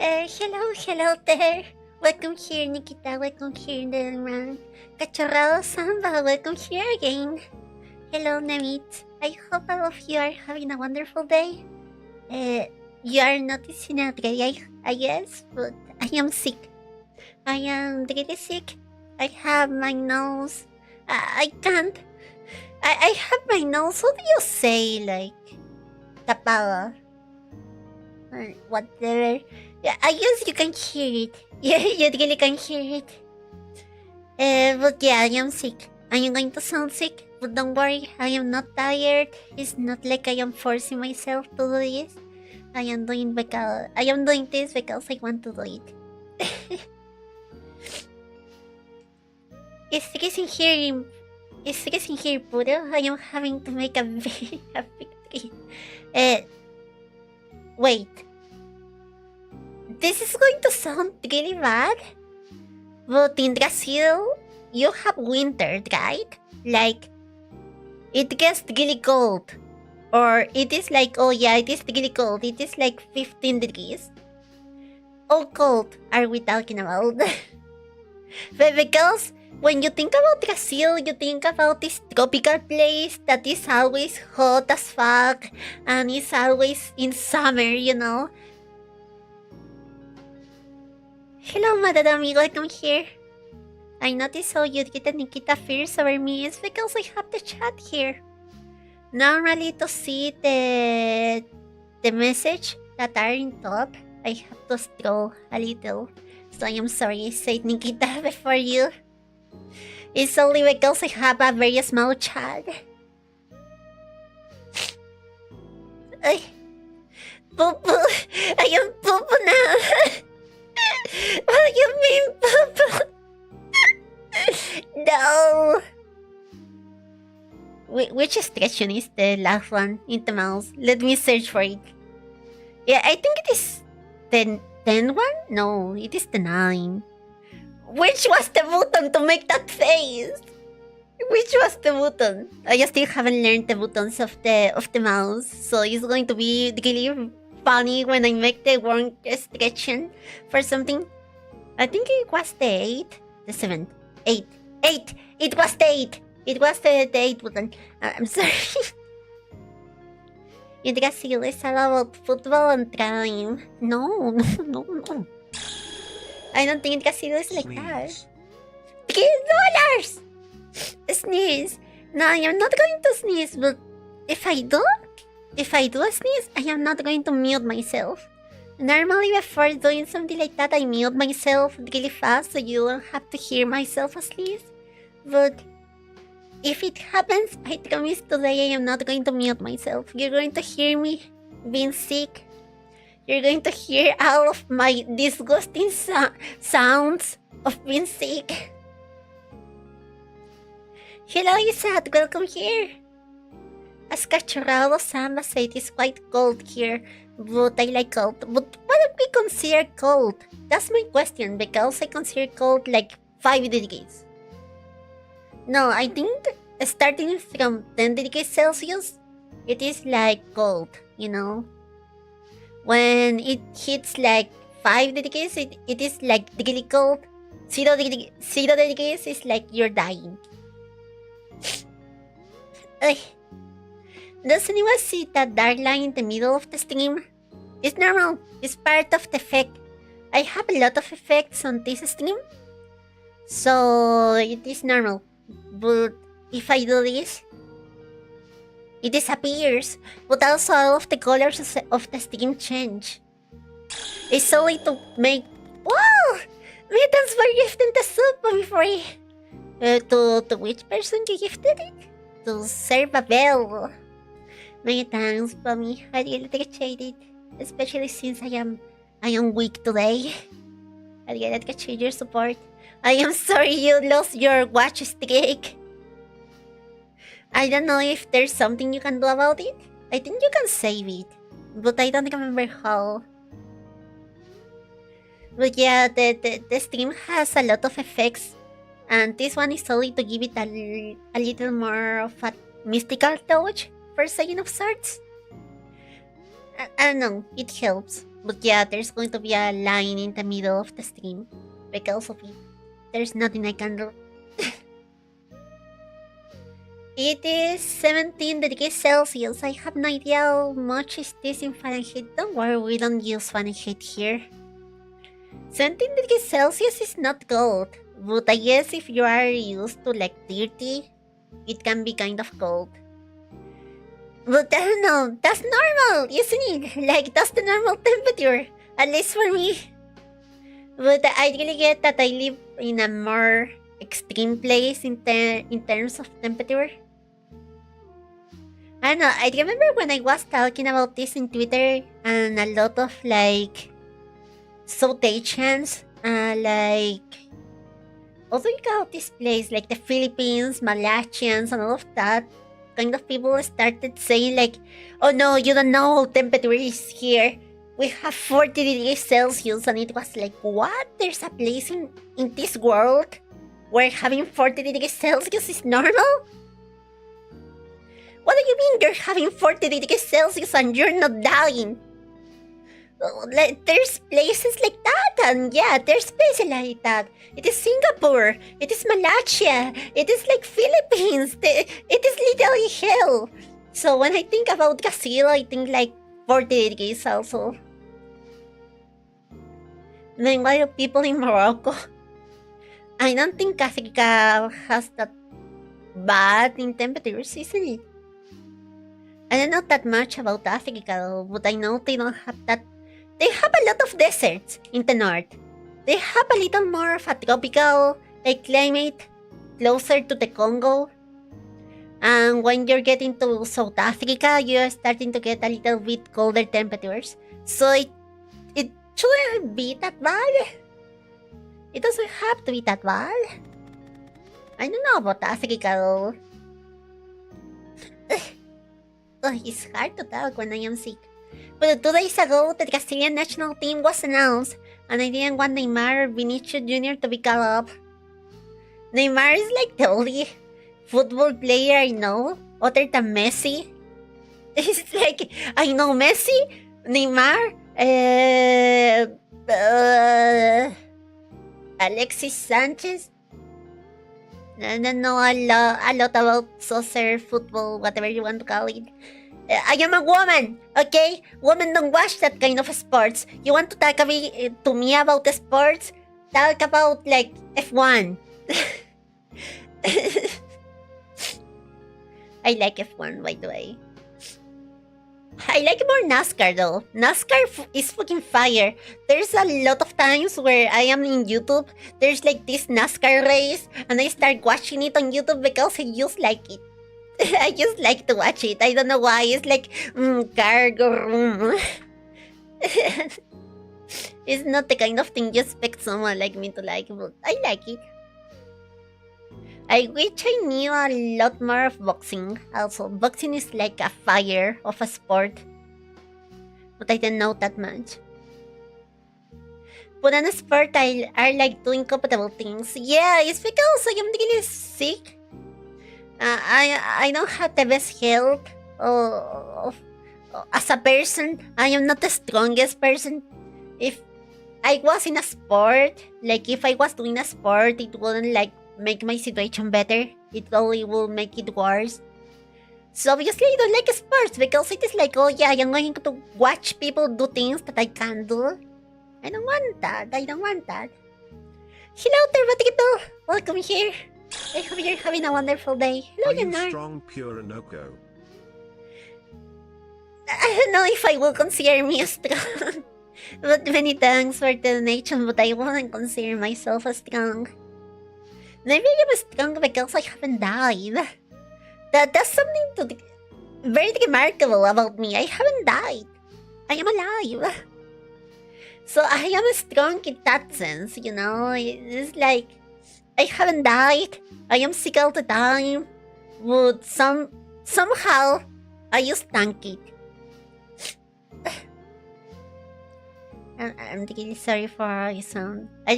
Hello there. Welcome here, Nikita. Welcome here, Delman. Cachorrado Samba, welcome here again. Hello, Namit. I hope all of you are having a wonderful day. You are noticing a delay, I guess, but I am sick. I am really sick. I have my nose. I can't. I have my nose. What do you say, like, tapado? Or whatever. Yeah, I guess you can hear it. Yeah, you really can hear it. But yeah, I am sick. I am going to sound sick, but don't worry, I am not tired. It's not like I am forcing myself to do this. I am doing this because I want to do it. It's freezing here, Puro. I am having to make a victory. Wait. This is going to sound really bad, but in Brazil, you have winter, right? Like, it gets really cold. Or it is like, oh yeah, it is really cold. It is like 15 degrees. How cold are we talking about? But because when you think about Brazil, you think about this tropical place that is always hot as fuck and is always in summer, you know? Hello, Madame, welcome here. I noticed how you get Nikita fears over me. It's because I have the chat here. Normally, to see the message that are in top, I have to scroll a little. So I am sorry I said Nikita before you. It's only because I have a very small chat. Poo-poo. I am poo-poo now. What do you mean, poo-poo? No. Which expression is the last one in the mouse? Let me search for it. Yeah, I think it is the 10 one? No, it is the 9. Which was the button to make that face? Which was the button? I still haven't learned the buttons of the mouse, so it's going to be really funny when I make the wrong expression for something. I think it was the 8, the 7, 8. It was the 8. It was the 8 button. I'm sorry. In Brazil, it's all about football and crime. No. I don't think Brazil is like that. $3! Sneeze. No, I am not going to sneeze, but if I do sneeze, I am not going to mute myself. Normally, before doing something like that, I mute myself really fast so you don't have to hear myself sneeze. But if it happens, I promise today I am not going to mute myself. You're going to hear me being sick. You're going to hear all of my disgusting sounds of being sick. Hello, Isat. Welcome here. As Cachorrado Samba said, it's quite cold here, but I like cold. But what do we consider cold? That's my question, because I consider cold like 5 degrees. No, I think starting from 10 degrees Celsius, it is like cold, you know? When it hits like 5 degrees, it is like really cold. 0 degrees is like you're dying. Does anyone see that dark line in the middle of the stream? It's normal. It's part of the effect. I have a lot of effects on this stream, so it is normal. But if I do this, it disappears. But also all of the colors of the stream change. It's only to make... Wow! Many thanks for gifting the soup before to which person you gifted it? To serve a bell. Many thanks, Bummy. I really appreciate it. Especially since I am weak today. I really appreciate your support. I am sorry you lost your watch streak. I don't know if there's something you can do about it. I think you can save it, but I don't remember how. But yeah, the stream has a lot of effects, and this one is only to give it a little more of a mystical touch, for saying of sorts. I don't know, it helps. But yeah, there's going to be a line in the middle of the stream because of it. There's nothing I can do. It is 17 degrees Celsius. I have no idea how much is this in Fahrenheit. Don't worry, we don't use Fahrenheit here. 17 degrees Celsius is not cold, but I guess if you are used to like 30, it can be kind of cold. But I don't know, that's normal, isn't it? Like, that's the normal temperature, at least for me. But I really get that I live in a more extreme place in terms of temperature. I don't know, I remember when I was talking about this in Twitter, and a lot of like South Asians, like, what do you call this place? Like the Philippines, Malaysians, and all of that kind of people started saying like, oh no, you don't know how temperature is here. We have 40 degrees Celsius, and it was like, what? There's a place in this world where having 40 degrees Celsius is normal? What do you mean you're having 40 degrees Celsius and you're not dying? Like, there's places like that, and yeah, there's places like that. It is Singapore, it is Malaysia, it is like Philippines, it is literally hell. So when I think about Brazil, I think like 40 degrees also. Meanwhile, people in Morocco, I don't think Africa has that bad in temperatures, isn't it? I don't know that much about Africa though, but I know they don't have that. They have a lot of deserts in the north. They have a little more of a tropical like climate closer to the Congo. And when you're getting to South Africa, you're starting to get a little bit colder temperatures. So it shouldn't be that bad. It doesn't have to be that bad. I don't know about Africa though. It's hard to talk when I am sick. But 2 days ago, the Brazilian national team was announced, and I didn't want Neymar or Vinicius Jr. to be called up. Neymar is like the only football player I know, other than Messi. It's like, I know Messi, Neymar, Alexis Sanchez. I don't know a lot about soccer, football, whatever you want to call it. I am a woman, okay? Women don't watch that kind of sports. You want to talk to me about the sports? Talk about, like, F1. I like F1, by the way. I like more NASCAR, though. NASCAR is fucking fire. There's a lot of times where I am in YouTube, there's like this NASCAR race, and I start watching it on YouTube because I just like it. I just like to watch it. I don't know why. It's like, cargo. It's not the kind of thing you expect someone like me to like, but I like it. I wish I knew a lot more of boxing. Also, boxing is like a fire of a sport, but I don't know that much. But in a sport, I like doing compatible things. Yeah, it's because I am really sick. I don't have the best health. As a person, I am not the strongest person. If I was in a sport, like if I was doing a sport, it wouldn't like make my situation better. It only will make it worse. So obviously I don't like sports because it is like, oh yeah, I'm going to watch people do things that I can't do. I don't want that. I don't want that. Hello there, people. Welcome here. I hope you're having a wonderful day. Hello, Are you Yanar. strong, PuruNoko? I don't know if I will consider me strong. But many thanks for the donation, but I wouldn't consider myself as strong. Maybe I'm strong because I haven't died. That's something very remarkable about me. I haven't died. I am alive. So I am strong in that sense, you know? It's like, I haven't died. I am sick all the time. But somehow, I just tank it. I'm really sorry for how you sound. I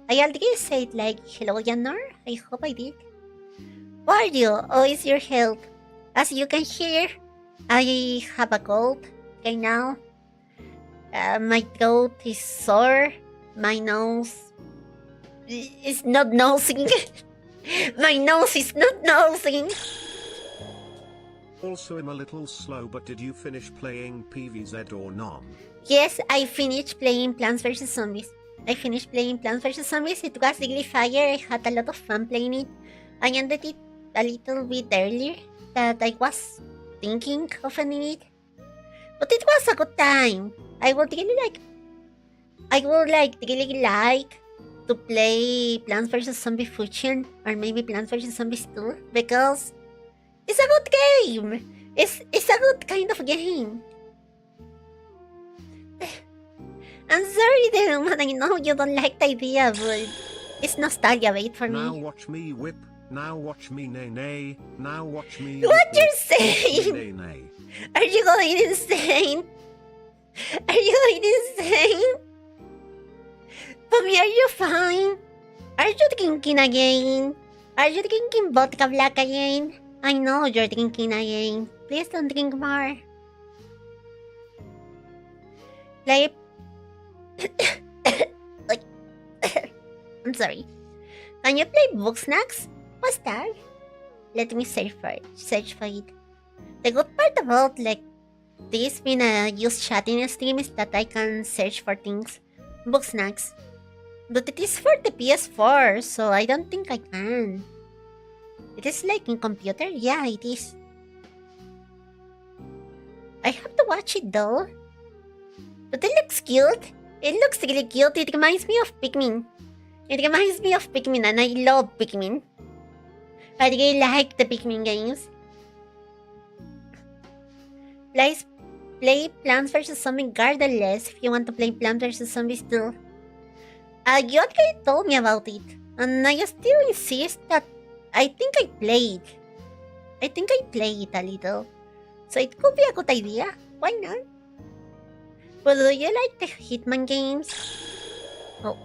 already said like, hello, Yanar? I hope I did. How are you? How is your health? As you can hear, I have a cold right now. My throat is sore. My nose is not nosing. My nose is not nosing. Also, I'm a little slow, but did you finish playing PVZ or not? Yes, I finished playing Plants vs. Zombies. It was really fire. I had a lot of fun playing it. I ended it a little bit earlier that I was thinking of ending it. But it was a good time. I would really like to play Plants vs. Zombie Fusion or maybe Plants vs. Zombies 2 because it's a good game. It's a good kind of game. I'm sorry, Deruman, I know you don't like the idea, but it's nostalgia bait for Now me. watch me whip, now watch me nay. Now watch me What whip, you're saying? nay. Are you going insane? Mommy, are you fine? Are you drinking again? Are you drinking vodka black again? I know you're drinking again. Please don't drink more. Like... I'm sorry. Can you play book snacks? What's that? Let me search for it. The good part about this being a use chatting stream is that I can search for things. Book snacks. But it is for the PS4, so I don't think I can. It is in computer? Yeah, it is. I have to watch it though. But it looks cute. It looks really cute. It reminds me of Pikmin. And I love Pikmin. I really like the Pikmin games. Play Plants vs. Zombies regardless if you want to play Plants vs. Zombies 2. You already told me about it, and I still insist that I think I play it a little. So it could be a good idea. Why not? But do you like the Hitman games? Oh.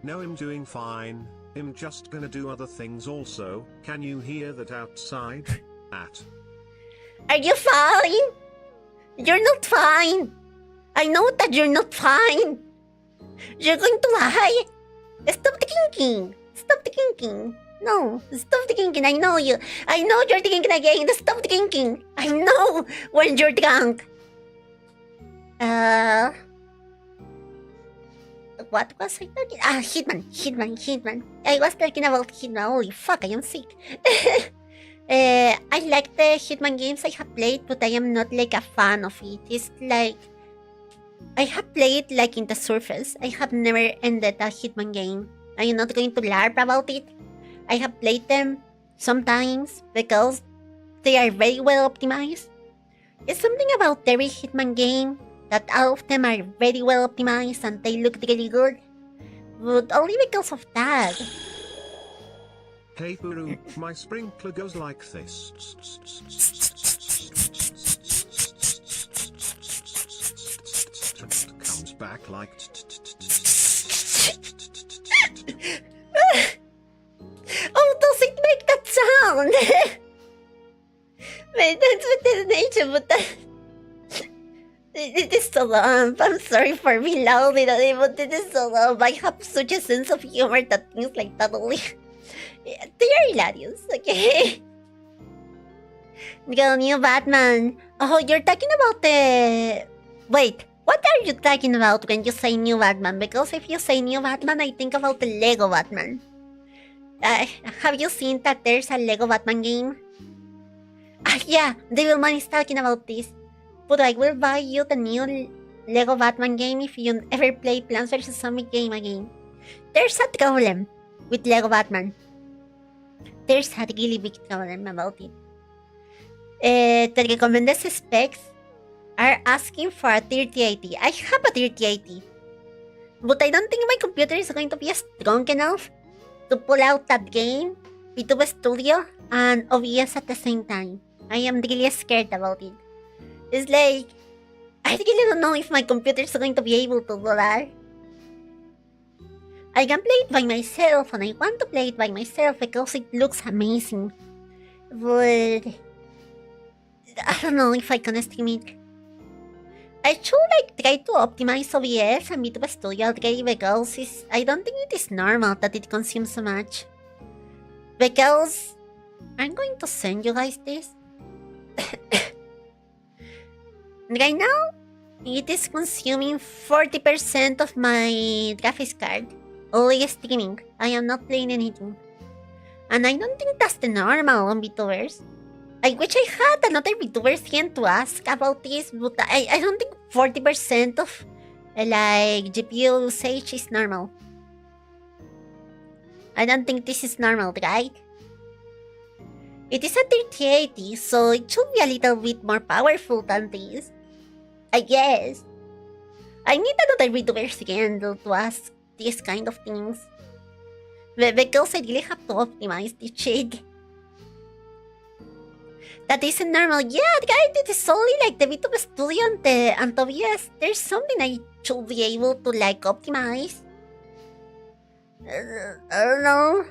No, I'm doing fine. I'm just gonna do other things also. Can you hear that outside? Are you fine? You're not fine. I know that you're not fine. You're going to die. Stop thinking. No, stop thinking. I know you. I know you're thinking again. Stop thinking. I know when you're drunk. What was I talking? Hitman. I was talking about Hitman. Holy fuck, I am sick. I like the Hitman games I have played, but I am not a fan of it. It's I have played in the surface. I have never ended a Hitman game. I am not going to LARP about it. I have played them sometimes because they are very well optimized. It's something about every Hitman game that all of them are very well optimized and they look really good. But only because of that. Hey Puru, my sprinkler goes like this. Comes back like Oh, does it make that sound? Wait, that's with the nature, but it is so loud. I'm sorry for being loud, but it is so loud. I have such a sense of humor that things like that only... They are hilarious, okay? The new Batman. Oh, you're talking about the... Wait, what are you talking about when you say new Batman? Because if you say new Batman, I think about the Lego Batman. Have you seen that there's a Lego Batman game? Yeah, Devilman is talking about this. But I will buy you the new Lego Batman game if you ever play Plants vs. Zombies game again. There's a problem with Lego Batman. There's a really big problem about it. The recommended specs are asking for a 3080. I have a 3080. But I don't think my computer is going to be strong enough to pull out that game, VTuber Studio, and OBS at the same time. I am really scared about it. It's I really don't know if my computer is going to be able to do that. I can play it by myself, and I want to play it by myself because it looks amazing. But I don't know if I can stream it. I should try to optimize OBS and VTuber Studio already because I don't think it is normal that it consumes so much. Because I'm going to send you guys this. Right now, it is consuming 40% of my graphics card. Only streaming. I am not playing anything. And I don't think that's the normal on VTubers. I wish I had another VTuber thing to ask about this, but I don't think 40% of GPU usage is normal. I don't think this is normal, right? It is a 3080, so it should be a little bit more powerful than this. I guess. I need another VTuber thing to ask these kind of things. Because I really have to optimize this shit. That isn't normal. Yeah, right, it is only the VTuber Studio and OBS. There's something I should be able to optimize. I don't know.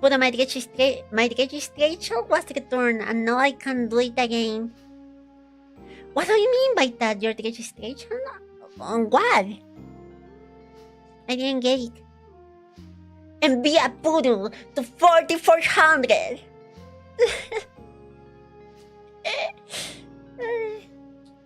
But my registration was returned and now I can do it again. What do you mean by that? Your registration? On what? I didn't get it. And via Puru to 4400.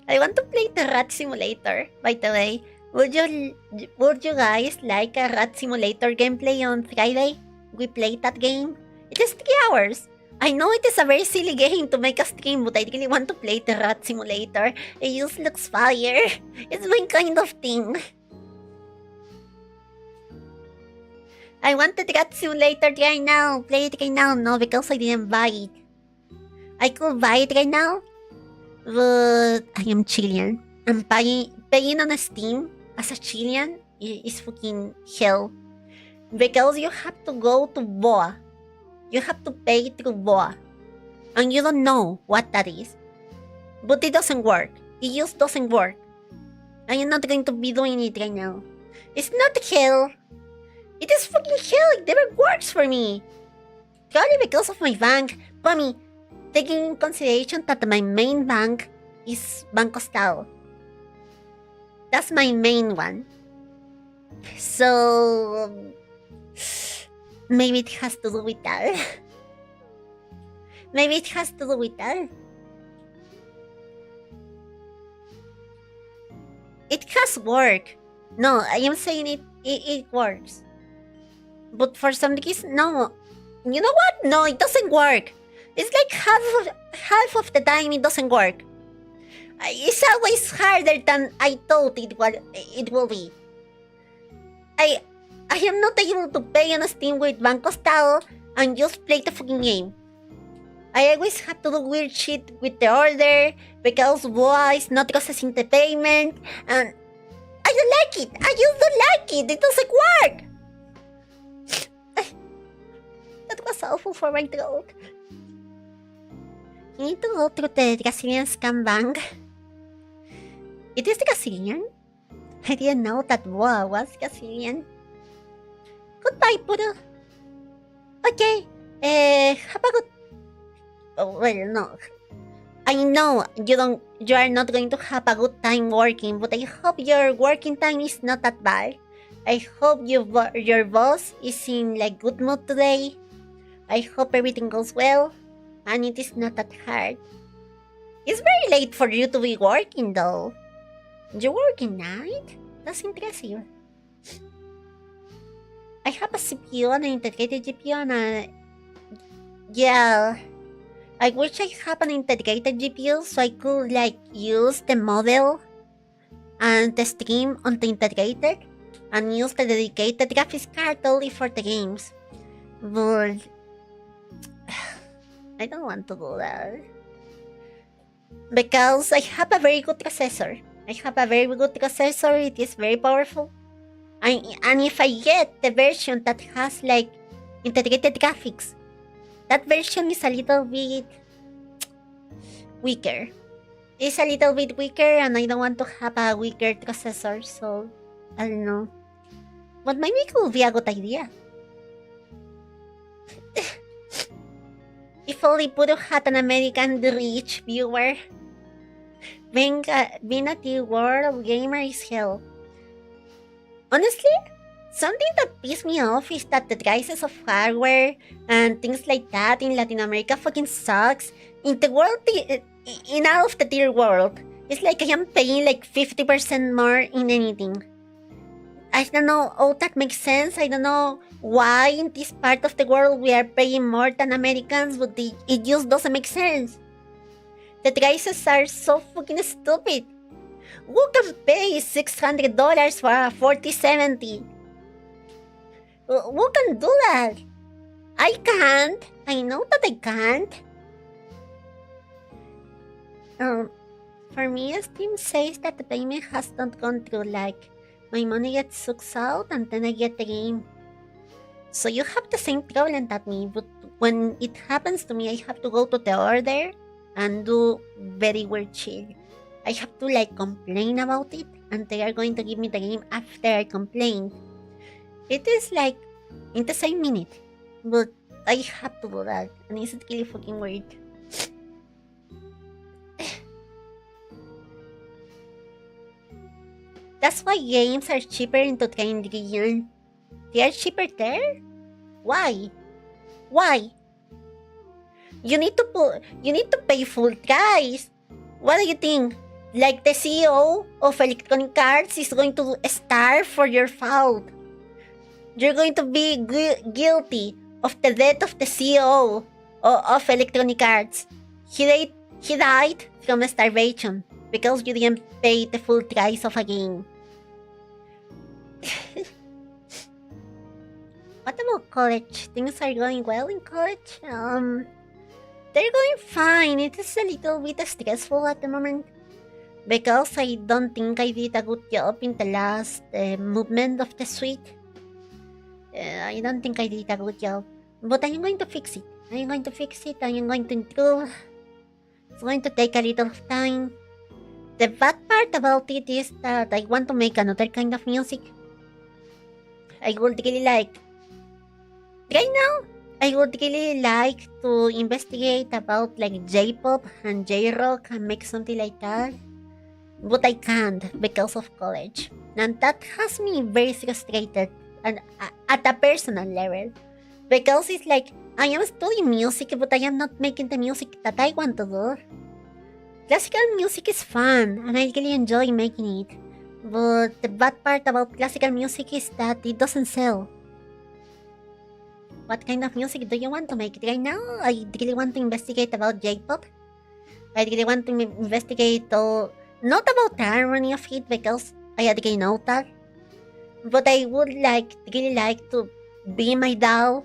I want to play the Rat Simulator, by the way. Would you guys like a Rat Simulator gameplay on Friday? We played that game. It is 3 hours. I know it is a very silly game to make a stream, but I really want to play the Rat Simulator. It just looks fire. It's my kind of thing. I want the Rat Simulator right now. Play it right now. No, because I didn't buy it. I could buy it right now, but I am Chilean. And paying on Steam as a Chilean is fucking hell. Because you have to go to BOA. You have to pay through BOA. And you don't know what that is. But it doesn't work. It just doesn't work. I am not going to be doing it right now. It's not hell. It is fucking hell. It never works for me. Probably because of my bank. Mommy, taking in consideration that my main bank is Banco Estado. That's my main one. So maybe it has to do with that. Maybe it has to do with that. It has worked. No, I am saying it works. But for some reason, no. You know what? No, it doesn't work. It's like half of the time it doesn't work. It's always harder than I thought it will be. I am not able to pay on Steam with Banco Estado and just play the fucking game. I always have to do weird shit with the order because BOA is not processing the payment, and I don't like it. I just don't like it. It doesn't work. That was awful for my throat. You need to go through the Brazilian scam bank. It is Brazilian? I didn't know that BOA was Brazilian. Goodbye, Puru. Okay, have a good... Oh, well, no. I know you are not going to have a good time working, but I hope your working time is not that bad. I hope your boss is in good mood today. I hope everything goes well, and it is not that hard. It's very late for you to be working, though. You work in night? That's impressive. I have a CPU and an integrated GPU and a... Yeah... I wish I have an integrated GPU so I could use the model and the stream on the integrated and use the dedicated graphics card only for the games. But I don't want to do that. Because I have a very good processor. It is very powerful. And if I get the version that has integrated graphics, that version is a little bit weaker. It's a little bit weaker and I don't want to have a weaker processor, so I don't know. But maybe it could be a good idea. If only Puru had an American rich viewer. being a tier world gamer is hell. Honestly, something that pisses me off is that the prices of hardware and things like that in Latin America fucking sucks. In the world, in out of the tier world, it's like I am paying like 50% more in anything. I don't know how that makes sense. I don't know why in this part of the world we are paying more than Americans, but it just doesn't make sense. The prices are so fucking stupid. Who can pay $600 for a 4070? Who can do that? I can't. I know that I can't. For me, Steam says that the payment has not gone through. Like, my money gets sucked out and then I get the game. So you have the same problem that me, but when it happens to me, I have to go to the order and do very weird shit. I have to like complain about it, and they are going to give me the game after I complain. It is like in the same minute, but I have to do that, and it's really fucking weird. That's why games are cheaper in the train region. They are cheaper there? Why? Why? You need to pay full price. What do you think? Like the CEO of Electronic Arts is going to starve for your fault. You're going to be guilty of the death of the CEO of Electronic Arts. He died from starvation because you didn't pay the full price of a game. What about college? Things are going well in college? They're going fine. It is a little bit stressful at the moment because I don't think I did a good job in the last movement of the suite. I don't think I did a good job, but I am going to fix it. I am going to improve. It's going to take a little time. The bad part about it is that I want to make another kind of music. I would really like... Right now, I would really like to investigate about like J-pop and J-rock and make something like that. But I can't because of college. And that has me very frustrated and at a personal level. Because it's like, I am studying music, but I am not making the music that I want to do. Classical music is fun, and I really enjoy making it. But the bad part about classical music is that it doesn't sell. What kind of music do you want to make? Right now, I really want to investigate about J-pop. I really want to investigate, not about the harmony of it, because I already know that. But I would really like to be my DAO,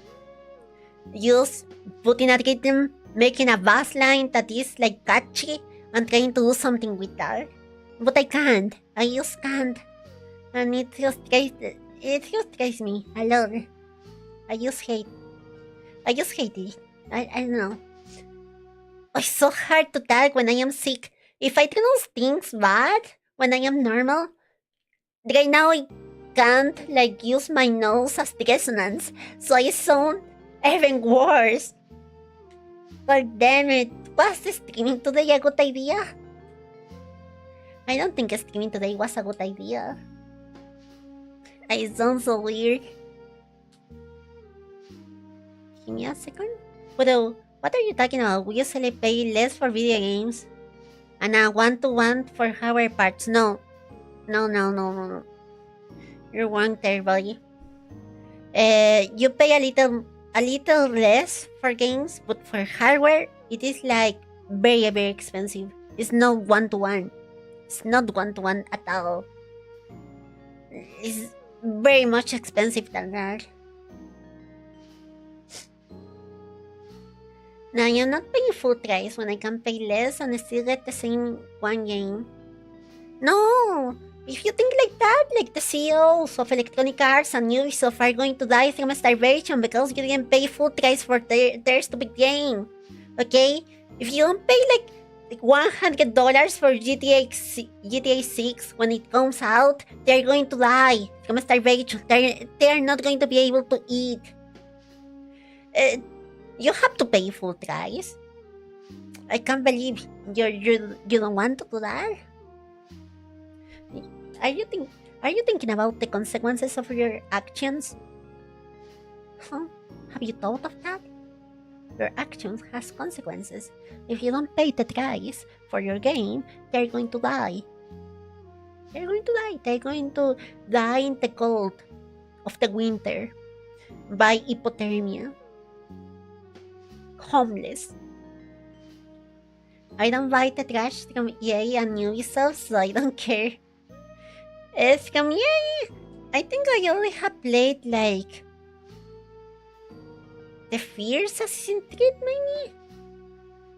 just putting a rhythm, making a bass line that is like catchy, and trying to do something with that. But I can't. I just can't. And it frustrates me a lot. I just hate it. I don't know. It's so hard to tell when I am sick. If I pronounce things bad when I am normal, right now I can't like use my nose as the resonance, so I sound even worse. But damn it, was streaming today a good idea? I don't think streaming today was a good idea. I sound so weird. Give me a second. Bro, what are you talking about? We usually pay less for video games. And a one-to-one for hardware parts. No. You're wrong there, buddy. You pay a little less for games, but for hardware, it is like very, very expensive. It's not one-to-one. It's not one-to-one at all. It's very much expensive than that. Now, I'm not paying full price when I can pay less and still get the same one game. No! If you think like that, like the CEOs of Electronic Arts and Ubisoft are going to die from starvation because you didn't pay full price for their stupid game. Okay? If you don't pay like $100 for GTA 6 when it comes out, they're going to die from starvation. They're not going to be able to eat. You have to pay full price. I can't believe you don't want to do that. Are you thinking about the consequences of your actions? Huh? Have you thought of that? Your actions has consequences. If you don't pay the price for your game, they're going to die. They're going to die. They're going to die in the cold of the winter by hypothermia. Homeless. I don't buy the trash from EA and Ubisoft, so I don't care. It's from EA. I think I only have played like the Fierce Assassin's Creed, maybe?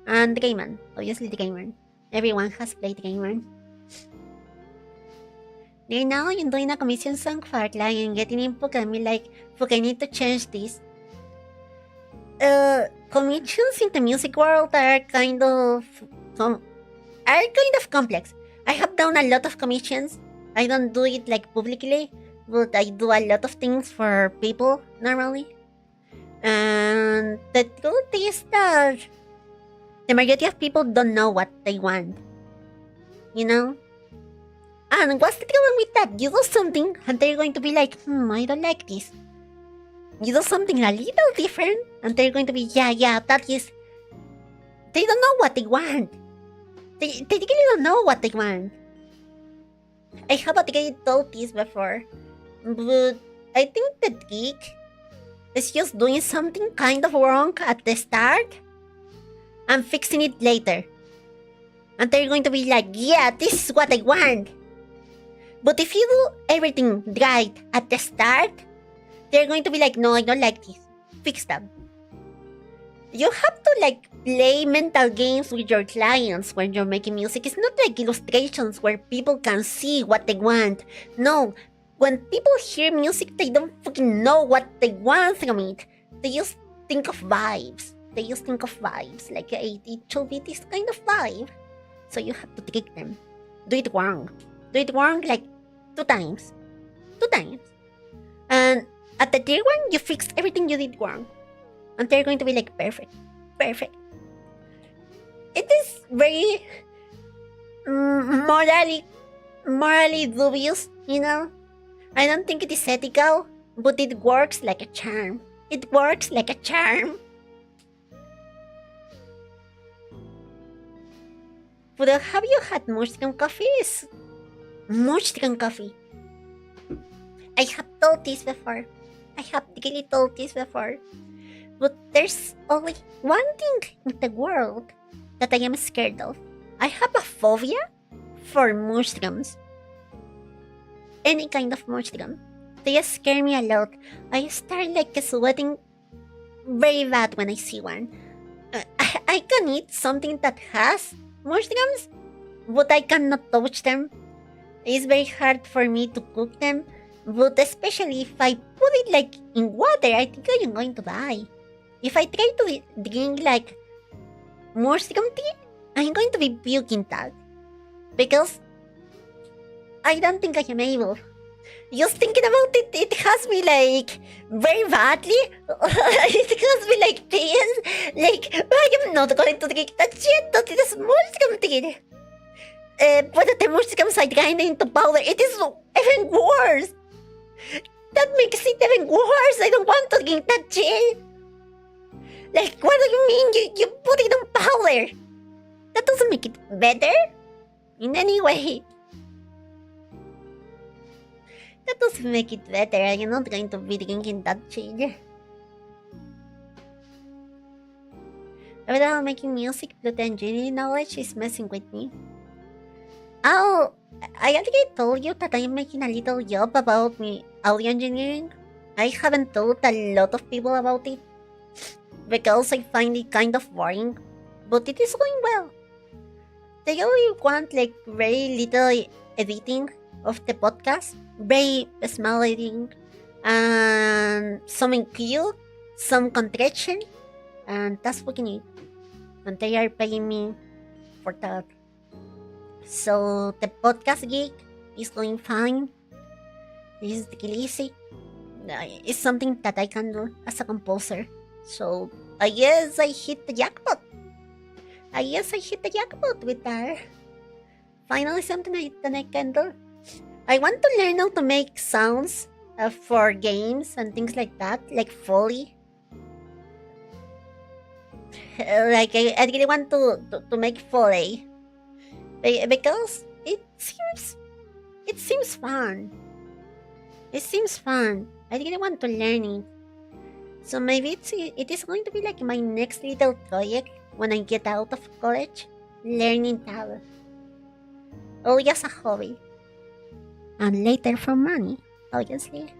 And Rayman. Obviously, Rayman. Everyone has played Rayman. Right now, I'm doing a commission song for a client, getting input and be like, fuck, I need to change this. Commissions in the music world are kind of complex. I have done a lot of commissions. I don't do it like publicly, but I do a lot of things for people normally. And the truth is that the majority of people don't know what they want. You know? And what's the problem with that? You do something and they're going to be like, I don't like this. You do something a little different and they're going to be, yeah, that is... They don't know what they want. They really don't know what they want. I haven't really told this before, but I think the geek is just doing something kind of wrong at the start and fixing it later. And they're going to be like, yeah, this is what I want. But if you do everything right at the start, they're going to be like, no, I don't like this. Fix that. You have to like play mental games with your clients when you're making music. It's not like illustrations where people can see what they want. No, when people hear music, they don't fucking know what they want from it. They just think of vibes. Like it should be this kind of vibe. So you have to trick them. Do it wrong like 2 times. And at the third one, you fixed everything you did wrong. And they're going to be like, perfect. It is very morally dubious, you know? I don't think it is ethical, but it works like a charm. But have you had mushroom coffee? Mushroom coffee. I have told this before. But there's only one thing in the world that I am scared of. I have a phobia for mushrooms. Any kind of mushroom. They scare me a lot. I start like sweating very bad when I see one. I can eat something that has mushrooms, but I cannot touch them. It's very hard for me to cook them, but especially if I put it like in water, I think I am going to die. If I try to drink like mushroom tea, I'm going to be puking that. Because I don't think I am able. Just thinking about it, it has me like very badly. It has me like this. Like, I am not going to drink that shit. That is mushroom tea. But the mushrooms I grind into powder, it is even worse. That makes it even worse. I don't want to drink that shit. Like, what do you mean? You put it on powder? That doesn't make it better in any way. That doesn't make it better. I'm not going to be drinking that shit. Overall, making music with the engineering knowledge is messing with me. Oh, I already told you that I'm making a little job about me audio engineering. I haven't told a lot of people about it because I find it kind of boring, but it is going well. They only want like very little editing of the podcast, very small editing, and some EQ, some contraction, and that's fucking it. And they are paying me for that. So the podcast gig is going fine. This is really easy. It's something that I can do as a composer. So I guess I hit the jackpot. I guess I hit the jackpot with that. Finally, something that I can do. I want to learn how to make sounds for games and things like that, like Foley. Like I really want to make Foley because it seems fun. It seems fun. I really want to learn it. So maybe it is going to be like my next little project when I get out of college, learning that. Oh, just a hobby. And later for money, obviously.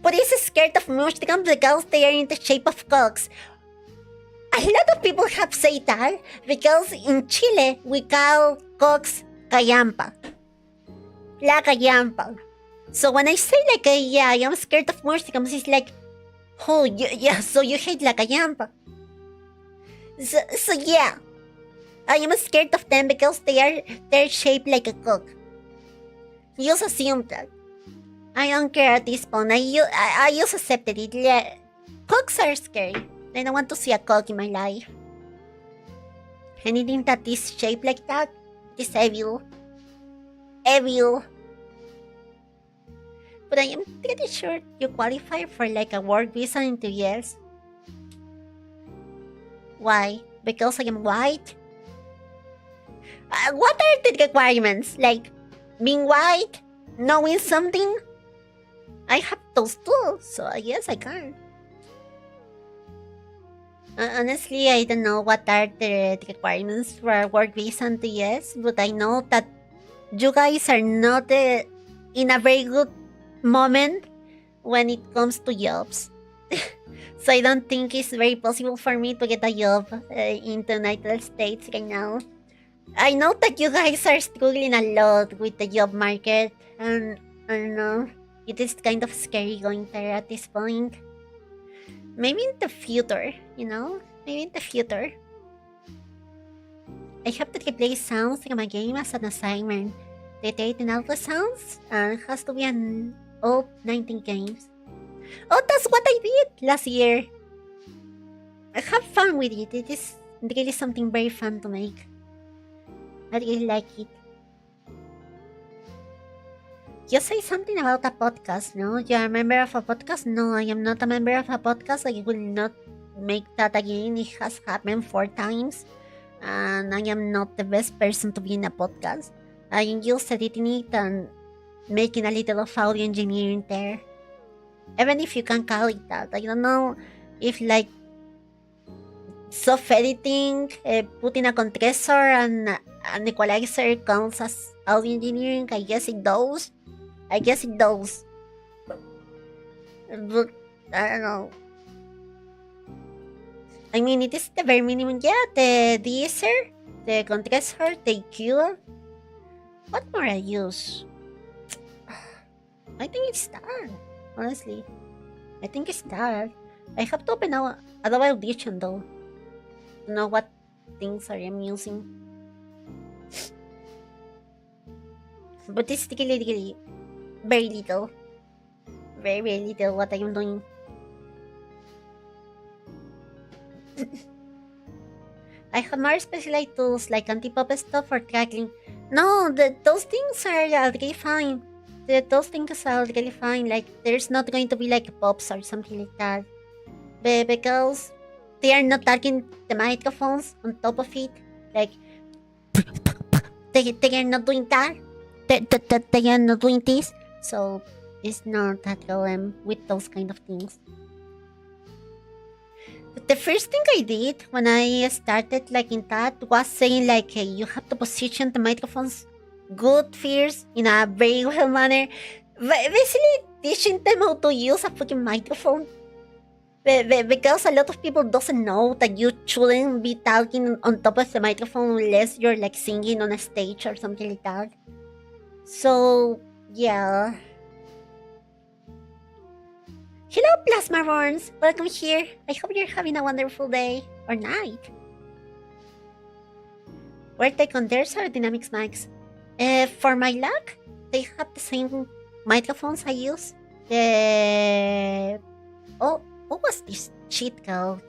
But it's scared of mushrooms because they are in the shape of cocks. A lot of people have said that because in Chile we call cocks callampa. La callampa. So when I say like, yeah, I am scared of mushrooms, it's like, oh, yeah, so you hate la callampa. So yeah, I am scared of them because they're shaped like a cock. Just assume that. I don't care at this point. I just accepted it. Yeah, cocks are scary. I don't want to see a cock in my life. Anything that is shaped like that is evil. Evil. But I am pretty sure you qualify for like a work visa in 2 years. Why? Because I am white? What are the requirements? Like, being white? Knowing something? I have those too, so I guess I can. Honestly, I don't know what are the requirements for a work visa in the US, but I know that you guys are not in a very good moment when it comes to jobs. So I don't think it's very possible for me to get a job in the United States right now. I know that you guys are struggling a lot with the job market, and I don't know, it is kind of scary going there at this point. Maybe in the future, you know? Maybe in the future. I have to replace sounds in my game as an assignment. The dating auto sounds has to be an all 19 games. Oh, that's what I did last year. I have fun with it. It is really something very fun to make. I really like it. You say something about a podcast, no? You are a member of a podcast? No, I am not a member of a podcast. I will not make that again. It has happened 4 times. And I am not the best person to be in a podcast. I am just editing it and making a little of audio engineering there. Even if you can call it that. I don't know if like soft editing, putting a compressor and an equalizer counts as audio engineering. I guess it does. But I don't know. I mean, it is the very minimum. Yeah, the deesser, the compressor, the EQ. What more I use? I think it's that. Honestly, I think it's that. I have to open Adobe Audition though to know what things I am using. But it's really very little. Very little what I am doing. I have more specialized tools like anti-pop stuff for tracking. No, those things are really fine. Those things are really fine. Like, there's not going to be like pops or something like that. Because they are not targeting the microphones on top of it. Like, they are not doing that. They are not doing this. So, it's not a problem with those kind of things. But the first thing I did when I started like in that was saying like, hey, you have to position the microphones good first in a very well manner. Basically teaching them how to use a fucking microphone. Because a lot of people doesn't know that you shouldn't be talking on top of the microphone unless you're like singing on a stage or something like that. So yeah. Hello, Plasma Borns! Welcome here. I hope you're having a wonderful day or night. Where take on theirs are Dynamics mics. For my luck, they have the same microphones I use. What was this shit called?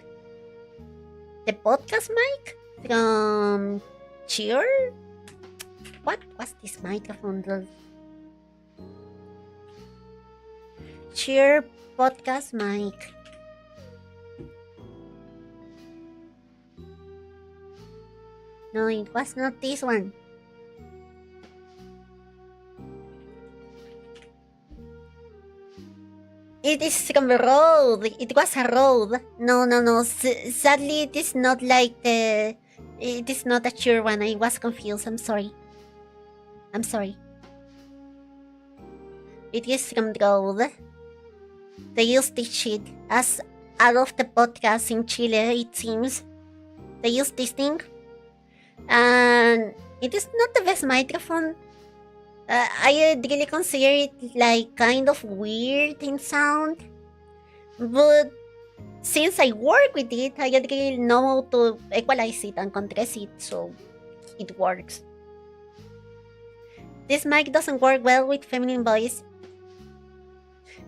the podcast mic from Cheer. What was this microphone? The Cheer podcast mic. No, it was not this one. It is from a Rode. It was a Rode. No. Sadly, it is not like the... It is not a Cheer one. I was confused. I'm sorry. It is from Rode. They use this shit as all of the podcasts in Chile, it seems. They use this thing. And it is not the best microphone. I really consider it like kind of weird in sound. But since I work with it, I really know how to equalize it and compress it, so it works. This mic doesn't work well with feminine voice.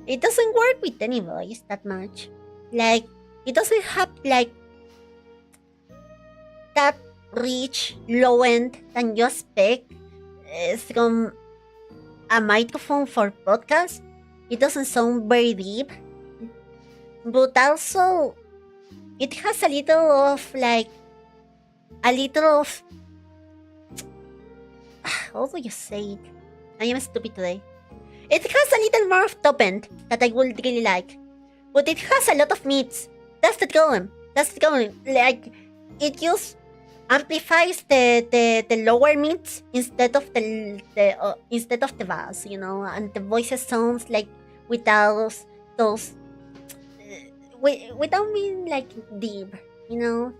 It doesn't work with any voice that much. Like, it doesn't have like that rich low end than you expect from a microphone for podcast. It doesn't sound very deep, but also it has a little of how do you say it? I am stupid today. It has a little more of top end that I would really like, but it has a lot of mids. That's the problem. Like, it just amplifies the lower mids instead of the bass, you know, and the voices sounds like without those without being like deep, you know.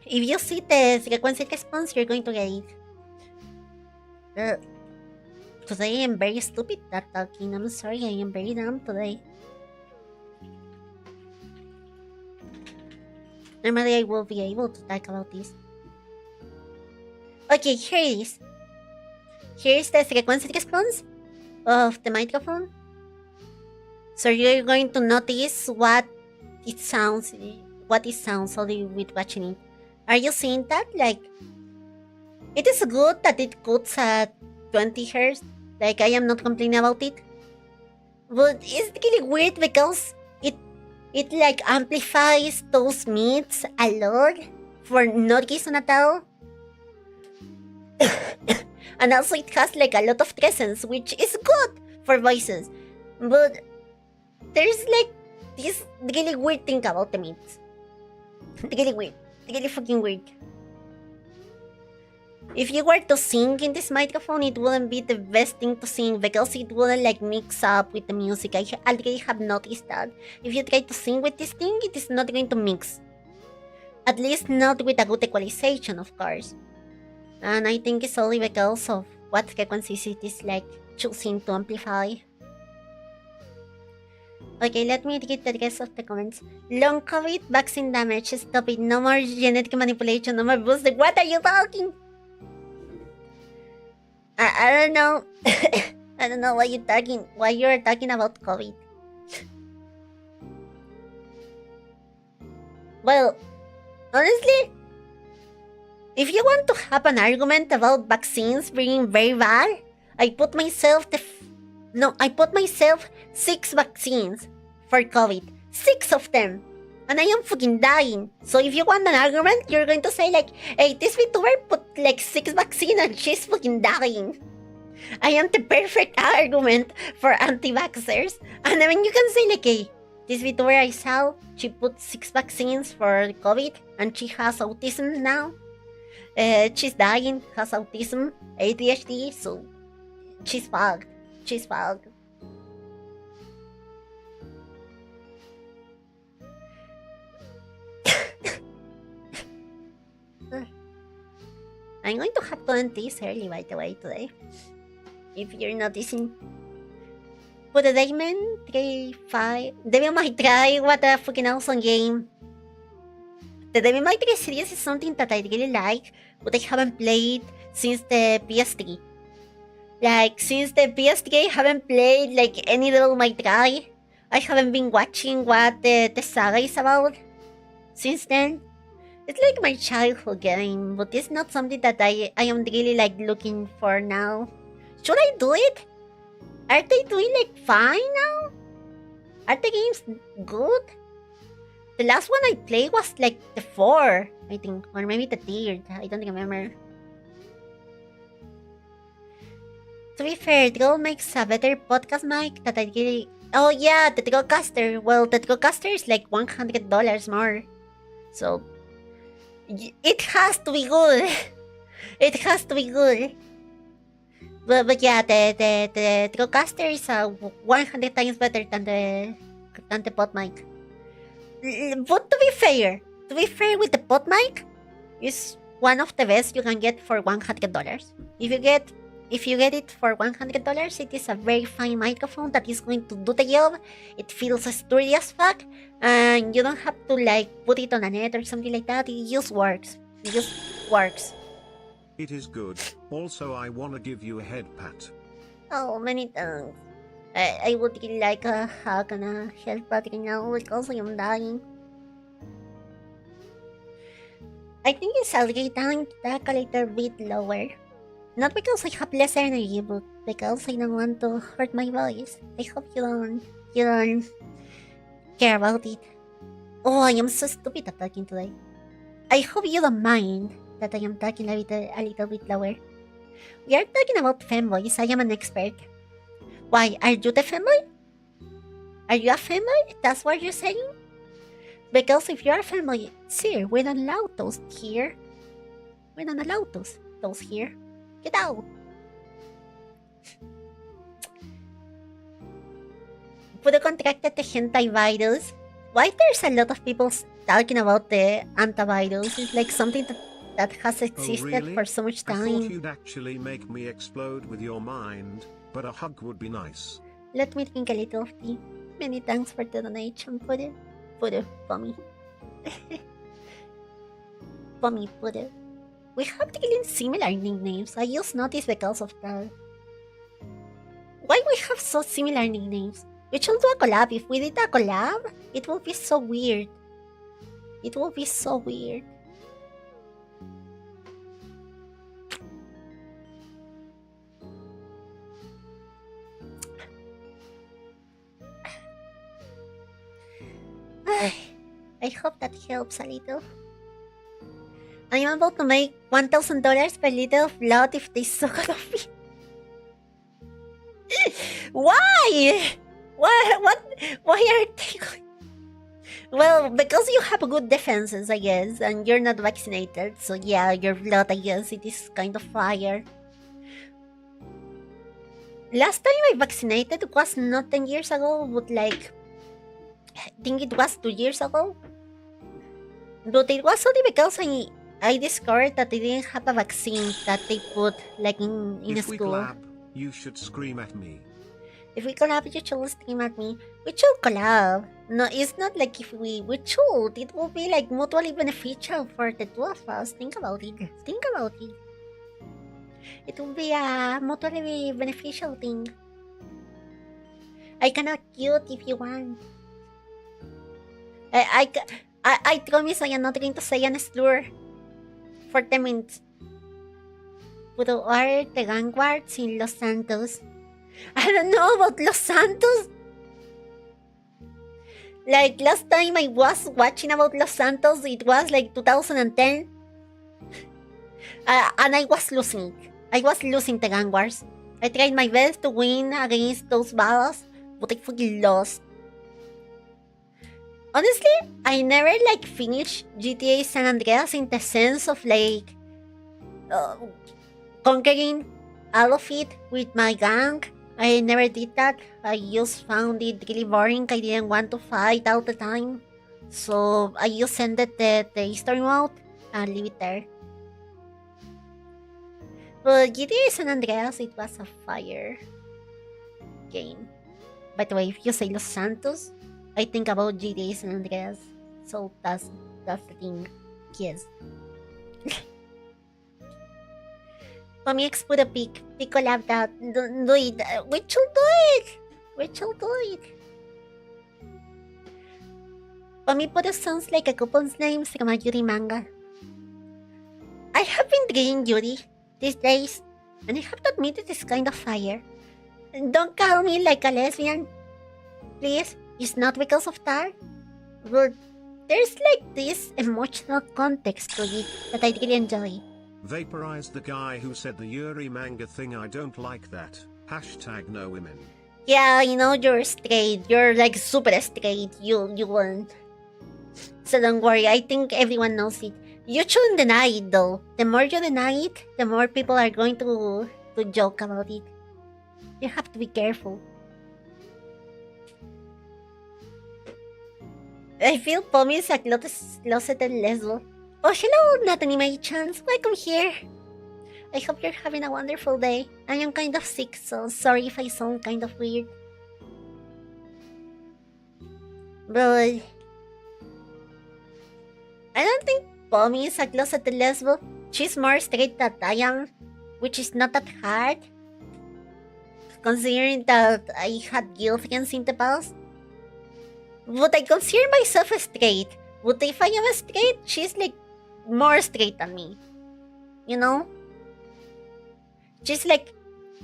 If you see the frequency response, you're going to get it. Today I am very stupid at talking. I'm sorry, I am very dumb today. Normally I will be able to talk about this. Okay, here it is. Here is the frequency response of the microphone. So you're going to notice what it sounds only with watching it. Are you seeing that? Like, it is good that it cuts at 20 Hz. Like, I am not complaining about it. But it's really weird because it like amplifies those mids a lot for no reason at all. And also it has like a lot of presence, which is good for voices. But there's like this really weird thing about the mids. Really weird. Really fucking weird. If you were to sing in this microphone, it wouldn't be the best thing to sing because it wouldn't like mix up with the music. I already have noticed that. If you try to sing with this thing, it is not going to mix. At least not with a good equalization, of course. And I think it's only because of what frequencies it is like choosing to amplify. Okay, let me read the rest of the comments. Long COVID, vaccine damage, stop it, no more genetic manipulation, no more booster. What are you talking? I don't know. I don't know why you're talking about COVID. Well, honestly, if you want to have an argument about vaccines being very bad, I put myself 6 vaccines for COVID. 6 of them. And I am fucking dying. So if you want an argument, you're going to say like, hey, this VTuber put like 6 vaccines and she's fucking dying. I am the perfect argument for anti-vaxxers. And then you can say like, hey, this VTuber I saw, she put 6 vaccines for COVID and she has autism now. She's dying, has autism, ADHD, so she's fucked. She's fucked. I'm going to have done this early, by the way, today. If you're noticing. But the Demon 3-5... Devil May Cry, what a fucking awesome game. The Devil May Cry series is something that I really like, but I haven't played since the PS3. Like, since the PS3, I haven't played, like, any Devil May Cry. I haven't been watching what the saga is about since then. It's like my childhood game, but it's not something that I am really like looking for now. Should I do it? Are they doing like fine now? Are the games good? The last one I played was like the 4, I think, or maybe the 3rd. I don't remember. To be fair, Drill makes a better podcast mic that I really. Oh yeah, the Drillcaster. Well, the Drillcaster is like $100 more, so it has to be good. It has to be good. But yeah, the Drillcaster is 100 times better than the pod mic. But to be fair with the pod mic, is one of the best you can get for $100. If you get it for $100, it is a very fine microphone that is going to do the job. It feels sturdy as fuck, and you don't have to like put it on a net or something like that. It just works. It just works. It is good. Also, I wanna give you a head pat. Oh, many thanks. I would really like a hug and a head pat right now because I am dying. I think it's already time to talk a little bit lower. Not because I have less energy, but because I don't want to hurt my voice. I hope you don't care about it. Oh, I am so stupid at talking today. I hope you don't mind that I am talking a little bit lower. We are talking about femboys. I am an expert. Why, are you the femboy? Are you a femboy? That's what you're saying? Because if you're a femboy, sir, we don't allow those here. We don't allow those here. Get out! Puro contracted the hentai virus. Why there's a lot of people talking about the antivirus? It's like something that has existed really? for so much I time. thought you'd actually make me explode with your mind, but a hug would be nice. Let me drink a little of tea. Many thanks for the donation, Puro. Puro, Pommy. Pommy, Puro. We have really similar nicknames. I just noticed because of that. Why we have so similar nicknames? We should do a collab. If we did a collab, it would be so weird. It would be so weird. I hope that helps a little. I am about to make $1,000 per liter of blood if they suck out of me. Why? Why are they going? Well, because you have good defenses, I guess, and you're not vaccinated, so yeah, your blood, I guess, it is kind of fire. Last time I vaccinated was not 10 years ago, but like, I think it was 2 years ago. But it was only because I discovered that they didn't have a vaccine that they put like in If school. we collab, you should scream at me. If we collab, you should scream at me. We should collab. No, it's not like if we should. It will be like mutually beneficial for the two of us. Think about it. Think about it. It will be a mutually beneficial thing. I cannot cute if you want. I promise I am not going to say an slur for 10 minutes. But are the gangwards in Los Santos? I don't know about Los Santos. Like last time I was watching about Los Santos, it was like 2010. And I was losing. I was losing the gang wars. I tried my best to win against those battles, but I fucking lost. Honestly, I never like finished GTA San Andreas in the sense of like conquering all of it with my gang. I never did that. I just found it really boring. I didn't want to fight all the time. So I just ended the history mode and leave it there. But GTA San Andreas, it was a fire game. By the way, if you say Los Santos, I think about GTA San Andreas. So that's the thing. Yes. Comics put a pic collab that. Do it. We should do it. We should do it. Pami put sounds like a couple's names from a Yuri manga. have been drinking Yuri these days, and I have to admit it is kind of fire. Don't call me like a lesbian, please. It's not because of that, but there's like this emotional context to it that I really enjoy. Vaporized the guy who said the Yuri manga thing. I don't like that. Hashtag no women. Yeah, you know you're straight. You're like super straight. You won't. So don't worry. I think everyone knows it. You shouldn't deny it though. The more you deny it, the more people are going to joke about it. You have to be careful. I feel Pommy is a closeted lesbo. Oh, hello, Natalie chance. Welcome here. I hope you're having a wonderful day. I am kind of sick, so sorry if I sound kind of weird. But I don't think Pommy is a closeted lesbo. She's more straight than I am, which is not that hard, considering that I had girlfriends in the past. But I consider myself straight. But if I am straight, she's like more straight than me. You know? She's like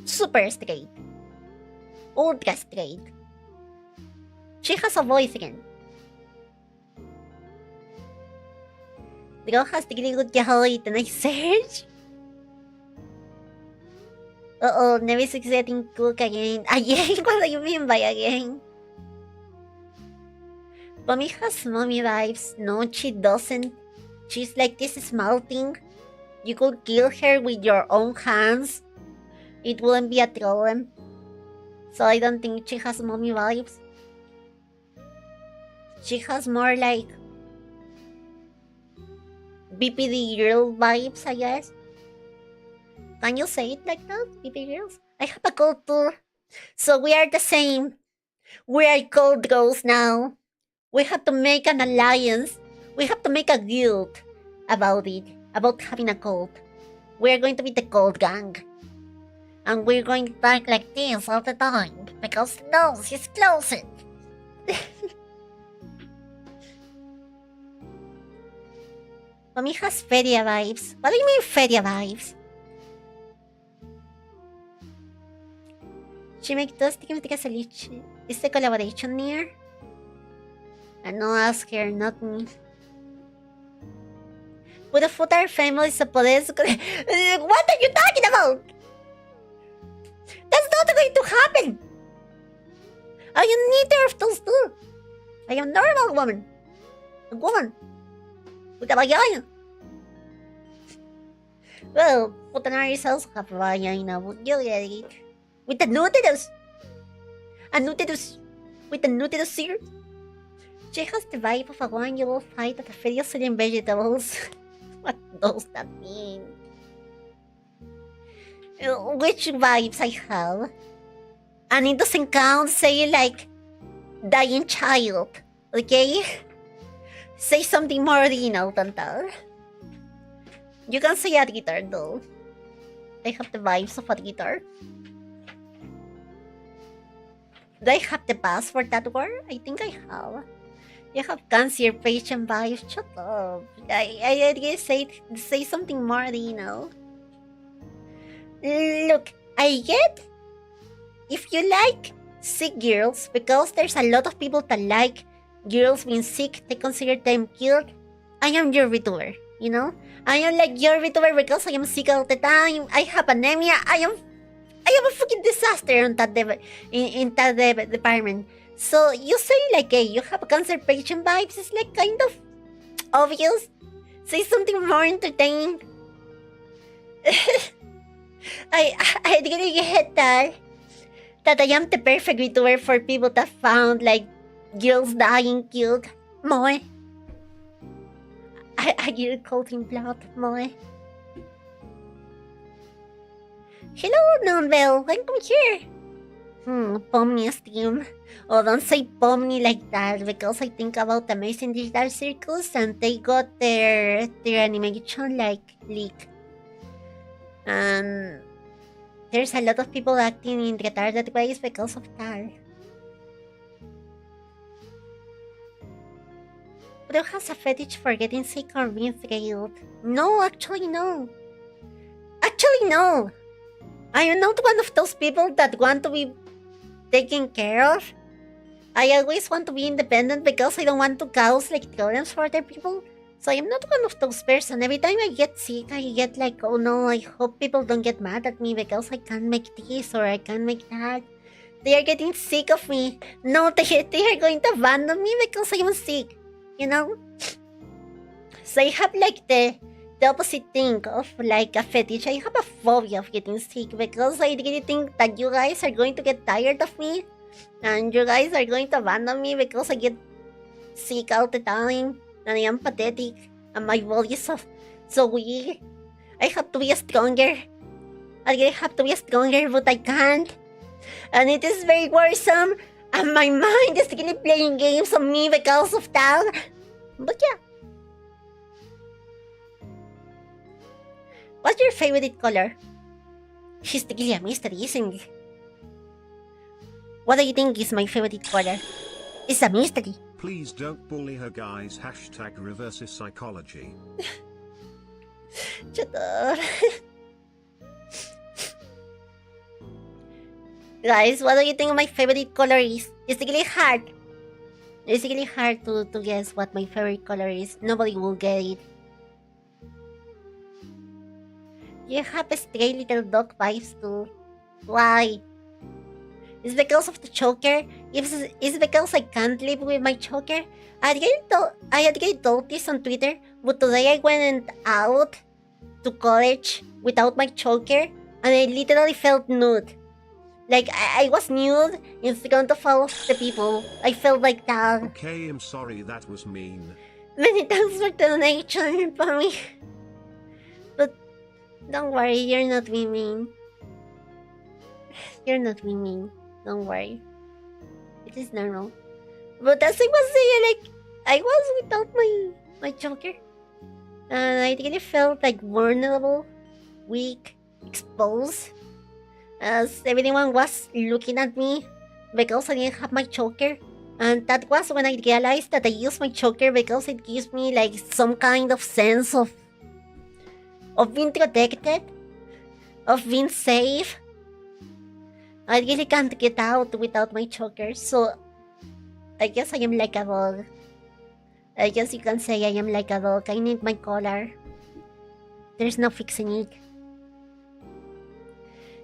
super straight. Ultra straight. She has a boyfriend. The girl has really good Hoii and I search. Uh-oh, Nevis is getting cook again. Again? What do you mean by again? Mommy has mommy vibes. No, she doesn't. She's like this small thing. You could kill her with your own hands. It wouldn't be a problem. So I don't think she has mommy vibes. She has more like BPD girl vibes, I guess. Can you say it like that, BPD girls? I have a cold too. So we are the same. We are cold girls now. We have to make an alliance. We have to make a guild about it. About having a cold. We're going to be the cold gang. And we're going to talk like this all the time. Because no, she's closet. Mommy has feria vibes. What do you mean feria vibes? She makes those things because is the collaboration near? And no, ask her, not me. With a footer family se puede... What are you talking about? That's not going to happen. I am neither of those two. I am a normal woman. A woman. With a vagina. Well, Futanari's also have a vagina, but you get it. With the nuterus. A nuterus. With the nuterus here. She has the vibe of a one you will fight at a fair selling vegetables. What does that mean? Which vibes I have? And it doesn't count saying like dying child, okay? Say something more original than that. You can say a guitar though. I have the vibes of a guitar. Do I have the pass for that word? I think I have. You have cancer patient vibes. Shut up. I guess say something more, you know. Look, I get if you like sick girls, because there's a lot of people that like girls being sick, they consider them cute. I am your VTuber, you know? I am like your VTuber because I am sick all the time. I have anemia. I am a fucking disaster on that in that department. So you say like, hey, you have cancer patient vibes. It's like kind of obvious. Say something more entertaining. I really get that I am the perfect VTuber for people that found like girls dying cute. Moe. I get cold in blood, Moe. Hello, Nonbell. Welcome here. Pomni stream. Oh, don't say Pomni like that, because I think about Amazing Digital Circus and they got their animation like leak. And there's a lot of people acting in retarded ways because of that. Puru has a fetish for getting sick or being thrilled. No, actually no. Actually no. I am not one of those people that want to be taken care of. I always want to be independent because I don't want to cause like problems for other people. So I'm not one of those person. Every time I get sick, I get like, oh no, I hope people don't get mad at me because I can't make this or I can't make that. They are getting sick of me. No, they are going to abandon me because I'm sick. You know? So I have like the opposite thing of like a fetish. I have a phobia of getting sick because I really think that you guys are going to get tired of me. And you guys are going to abandon me because I get sick all the time. And I am pathetic. And my body is so weak. I have to be stronger. I have to be stronger, but I can't. And it is very worrisome. And my mind is really playing games on me because of that. But yeah. What's your favorite color? She's really a mystery, isn't it? What do you think is my favorite color? It's a mystery. Please don't bully her, guys. Hashtag reverse psychology. Shut up. Guys, what do you think my favorite color is? It's really hard. It's really hard to guess what my favorite color is. Nobody will get it. You have a stray little dog vibes too. Why? It's because of the choker? It's because I can't live with my choker? I had told this on Twitter, but today I went out to college without my choker, and I literally felt nude. Like, I was nude in front of all of the people. I felt like that. Okay, I'm sorry, that was mean. Many thanks for the donation, Pami. But don't worry, you're not being mean. You're not being mean. Don't worry. It is normal. But as I was saying, like, I was without my choker. And I really felt like vulnerable, weak, exposed. As everyone was looking at me because I didn't have my choker. And that was when I realized that I use my choker because it gives me like some kind of sense of being protected, of being safe. I really can't get out without my choker, so I guess I am like a dog. I guess you can say I am like a dog. I need my collar. There's no fixing it.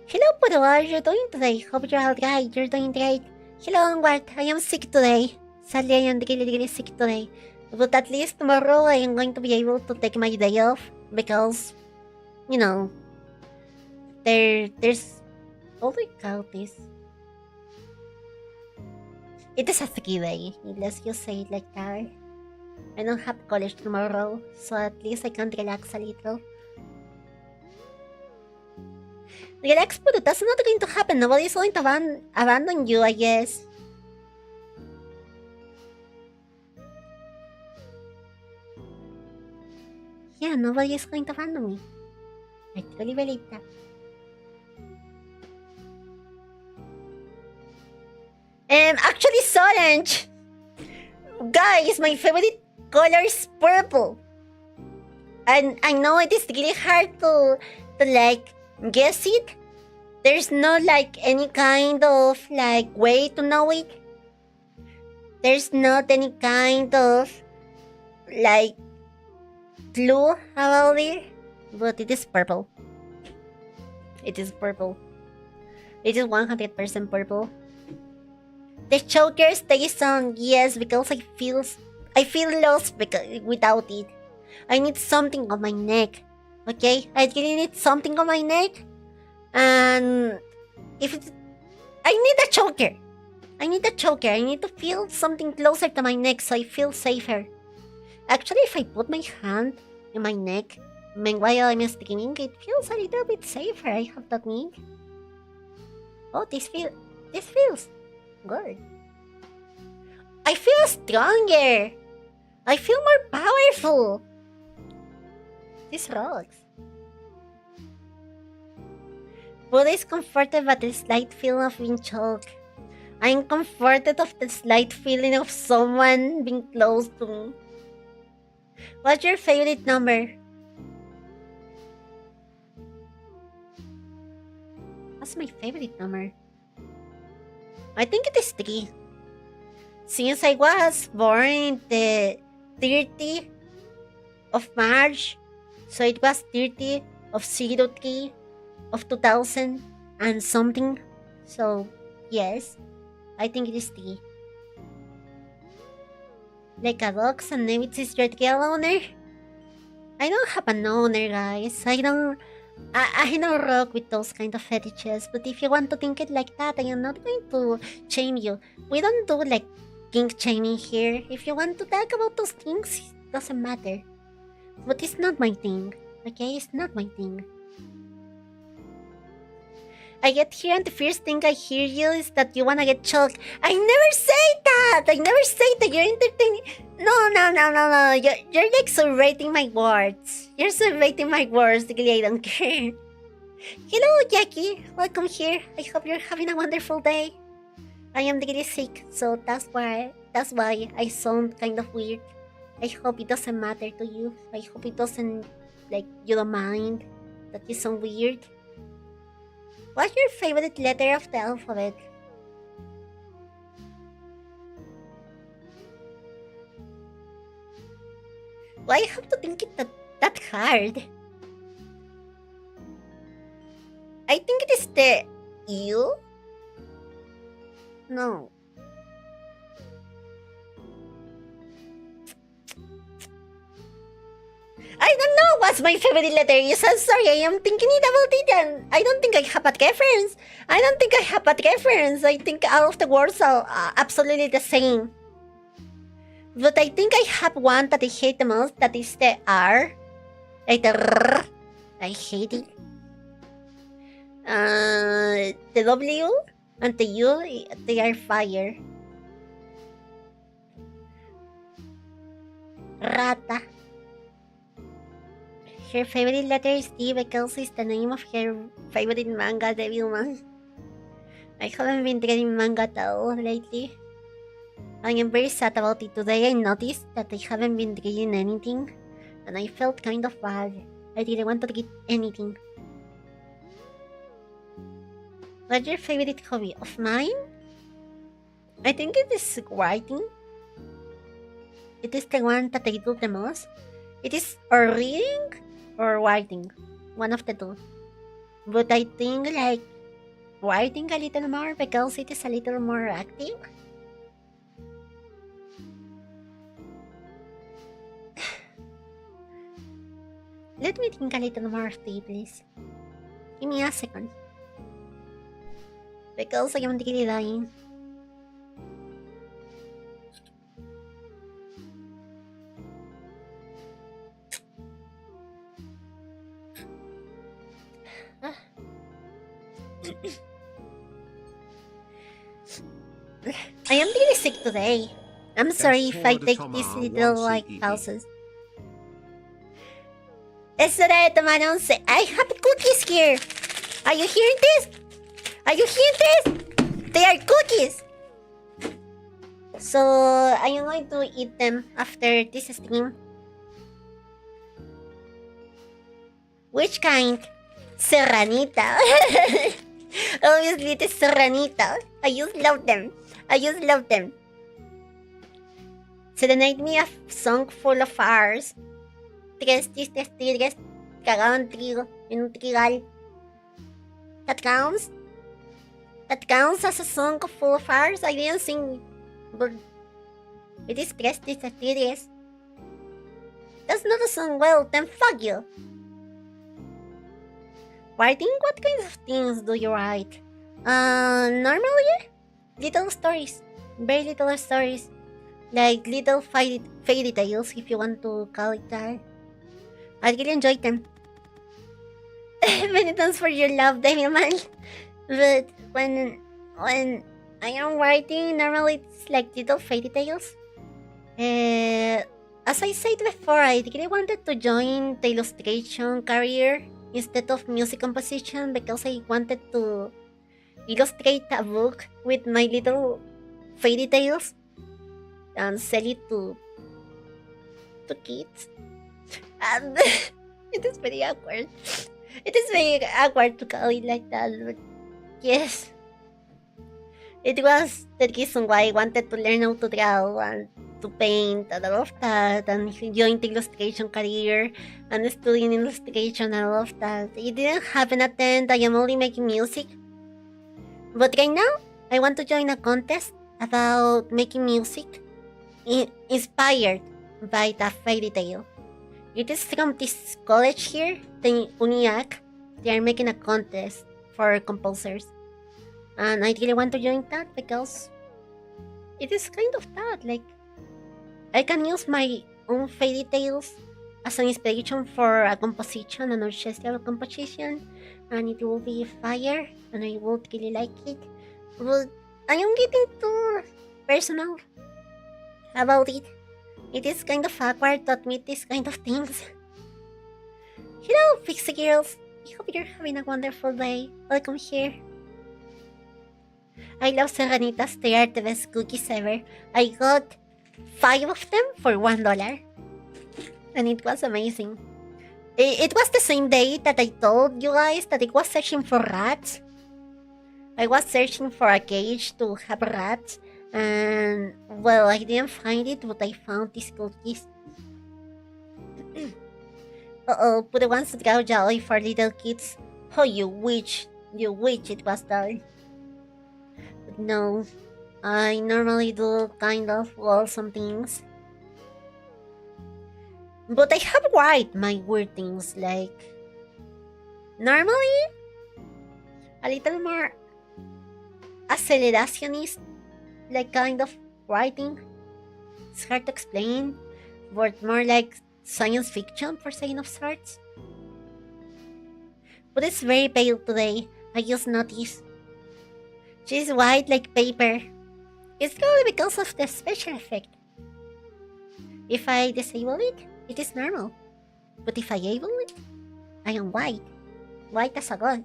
Hello, Puro, how are you doing today? Hope you're alright, you're doing great. Hello, Onward, I am sick today. Sadly, I am really sick today. But at least tomorrow I am going to be able to take my day off because, you know, there's... Holy cow, this. It is a ski day, let's just say it like that. I don't have college tomorrow, so at least I can relax a little. Relax, but that's not going to happen. Nobody's going to abandon you, I guess. Yeah, nobody is going to abandon me. I truly believe that. Actually, it's orange. Guys, my favorite color is purple. And I know it is really hard to like guess it. There's no like any kind of like way to know it. There's not any kind of like clue about it. But it is purple. It is purple. It is 100% purple. The choker stays on, yes, because I feel lost without it. I need something on my neck, okay? I really need something on my neck, and if it's, I need a choker. I need a choker. I need to feel something closer to my neck so I feel safer. Actually, if I put my hand in my neck while I'm screaming, it feels a little bit safer. I have to admit. Oh, this feels good. I feel stronger. I feel more powerful. This rocks. Buddha is comforted by the slight feeling of being choked. I am comforted of the slight feeling of someone being close to me. What's your favorite number? What's my favorite number? I think it is 3. Since I was born in the 30th of March, so it was 30 of 03 of 2000 and something. So, yes, I think it is 3. Like a dog's and name it is your real owner? I don't have an owner, guys. I don't rock with those kind of fetishes, but if you want to think it like that, I am not going to shame you. We don't do like kink shaming here. If you want to talk about those things, it doesn't matter. But it's not my thing. Okay, it's not my thing. I get here and the first thing I hear you is that you wanna get choked. I never say that! I never say that you're entertaining. No. You're like surrating my words. You're surrating my words, really, I don't care. Hello, Jackie. Welcome here. I hope you're having a wonderful day. I am really sick, so that's why I sound kind of weird. I hope it doesn't matter to you. I hope it doesn't, like, you don't mind that you sound weird. What's your favorite letter of the alphabet? Why have to think it that hard? I think it is the U? No. I don't know what's my favorite letter is. I'm sorry, I am thinking it about it and I don't think I have a reference. I think all of the words are absolutely the same. But I think I have one that I hate the most, that is the R. Like the R. I hate it. The W and the U, they are fire. Rata. Her favorite letter is D because it's the name of her favorite manga, Devilman. I haven't been reading manga at all lately. I am very sad about it. Today I noticed that I haven't been reading anything, and I felt kind of bad. I didn't want to read anything. What's your favorite hobby? Of mine? I think it is writing. It is the one that I do the most. It is or reading or writing. One of the two. But I think like writing a little more because it is a little more active. Let me think a little more, please. Give me a second. Because I am really dying. I am really sick today. I'm sorry if I take these little like pauses. Es hora de tomar once. I have cookies here. Are you hearing this? Are you hearing this? They are cookies. So I am going to eat them after this stream. Which kind? Serranita. Obviously it is Serranita. I just love them. Serenade me a song full of R's. Tres tristes tigres cagaban trigo en un trigal. That counts? That counts as a song full of R's? I didn't sing, but it is tres tristes tigres. That's not a song. Well, then fuck you. Writing? What kinds of things do you write? Normally, little stories. Very little stories. Like little fairy tales, if you want to call it that. I really enjoy them. Many thanks for your love, Devilman. But when I am writing, normally it's like little fairy tales. As I said before, I really wanted to join the illustration career instead of music composition because I wanted to illustrate a book with my little fairy tales and sell it to to kids. And it is very awkward. It is very awkward to call it like that, but yes. It was the reason why I wanted to learn how to draw and to paint and all of that, and join the illustration career and studying illustration and all of that. It didn't happen at the end. I am only making music. But right now, I want to join a contest about making music inspired by the fairy tale. It is from this college here, the UNIAC. They are making a contest for composers. And I really want to join that because it is kind of that. Like, I can use my own fairy tales as an inspiration for a composition, an orchestral composition, and it will be fire, and I would really like it. But I am getting too personal about it. It is kind of awkward to admit these kind of things. Hello, Pixie Girls. I hope you're having a wonderful day. Welcome here. I love Serranitas. They are the best cookies ever. I got 5 of them for $1. And it was amazing. It was the same day that I told you guys that I was searching for rats. I was searching for a cage to have rats. And, well, I didn't find it, but I found these cookies. Uh-oh, put the ones to draw jolly for little kids. Oh, you witch. You witch, it was done. But no, I normally do kind of wholesome things. But I have write my weird things, like... Normally, a little more accelerationist, like kind of writing. It's hard to explain, but more like science fiction for saying of sorts. But it's very pale today, I just noticed. She's white like paper. It's probably because of the special effect. If I disable it, it is normal. But if I enable it, I am white. White as a god.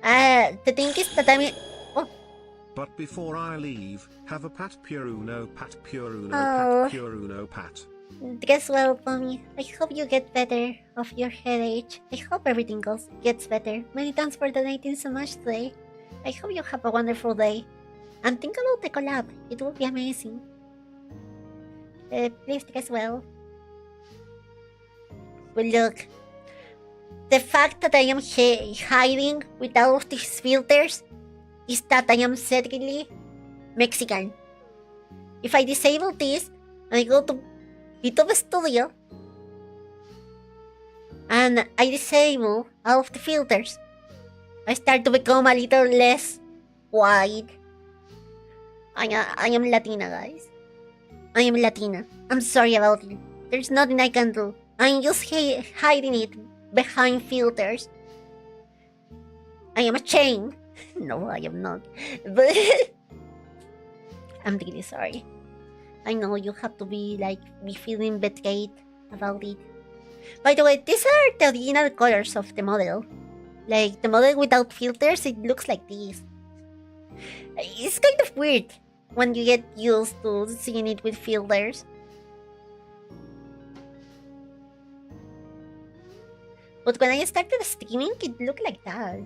The thing is that But before I leave, have a pat PuruNoko, pat PuruNoko, Oh. pat PuruNoko, pat. Dress well, Pommy. I hope you get better of your headache. I hope everything gets better. Many thanks for donating so much today. I hope you have a wonderful day. And think about the collab. It will be amazing. Please dress well. But look, the fact that I am hiding with all of these filters is that I am secretly Mexican. If I disable this and I go to VTUBER Studio and I disable all of the filters, I start to become a little less white. I am Latina, guys. I am Latina. I'm sorry about it. There's nothing I can do. I'm just hiding it behind filters. I am a chain. No, I am not. But I'm really sorry. I know you have to be feeling betrayed about it. By the way, these are the original colors of the model. Like the model without filters, it looks like this. It's kind of weird when you get used to seeing it with filters. But when I started streaming, it looked like that.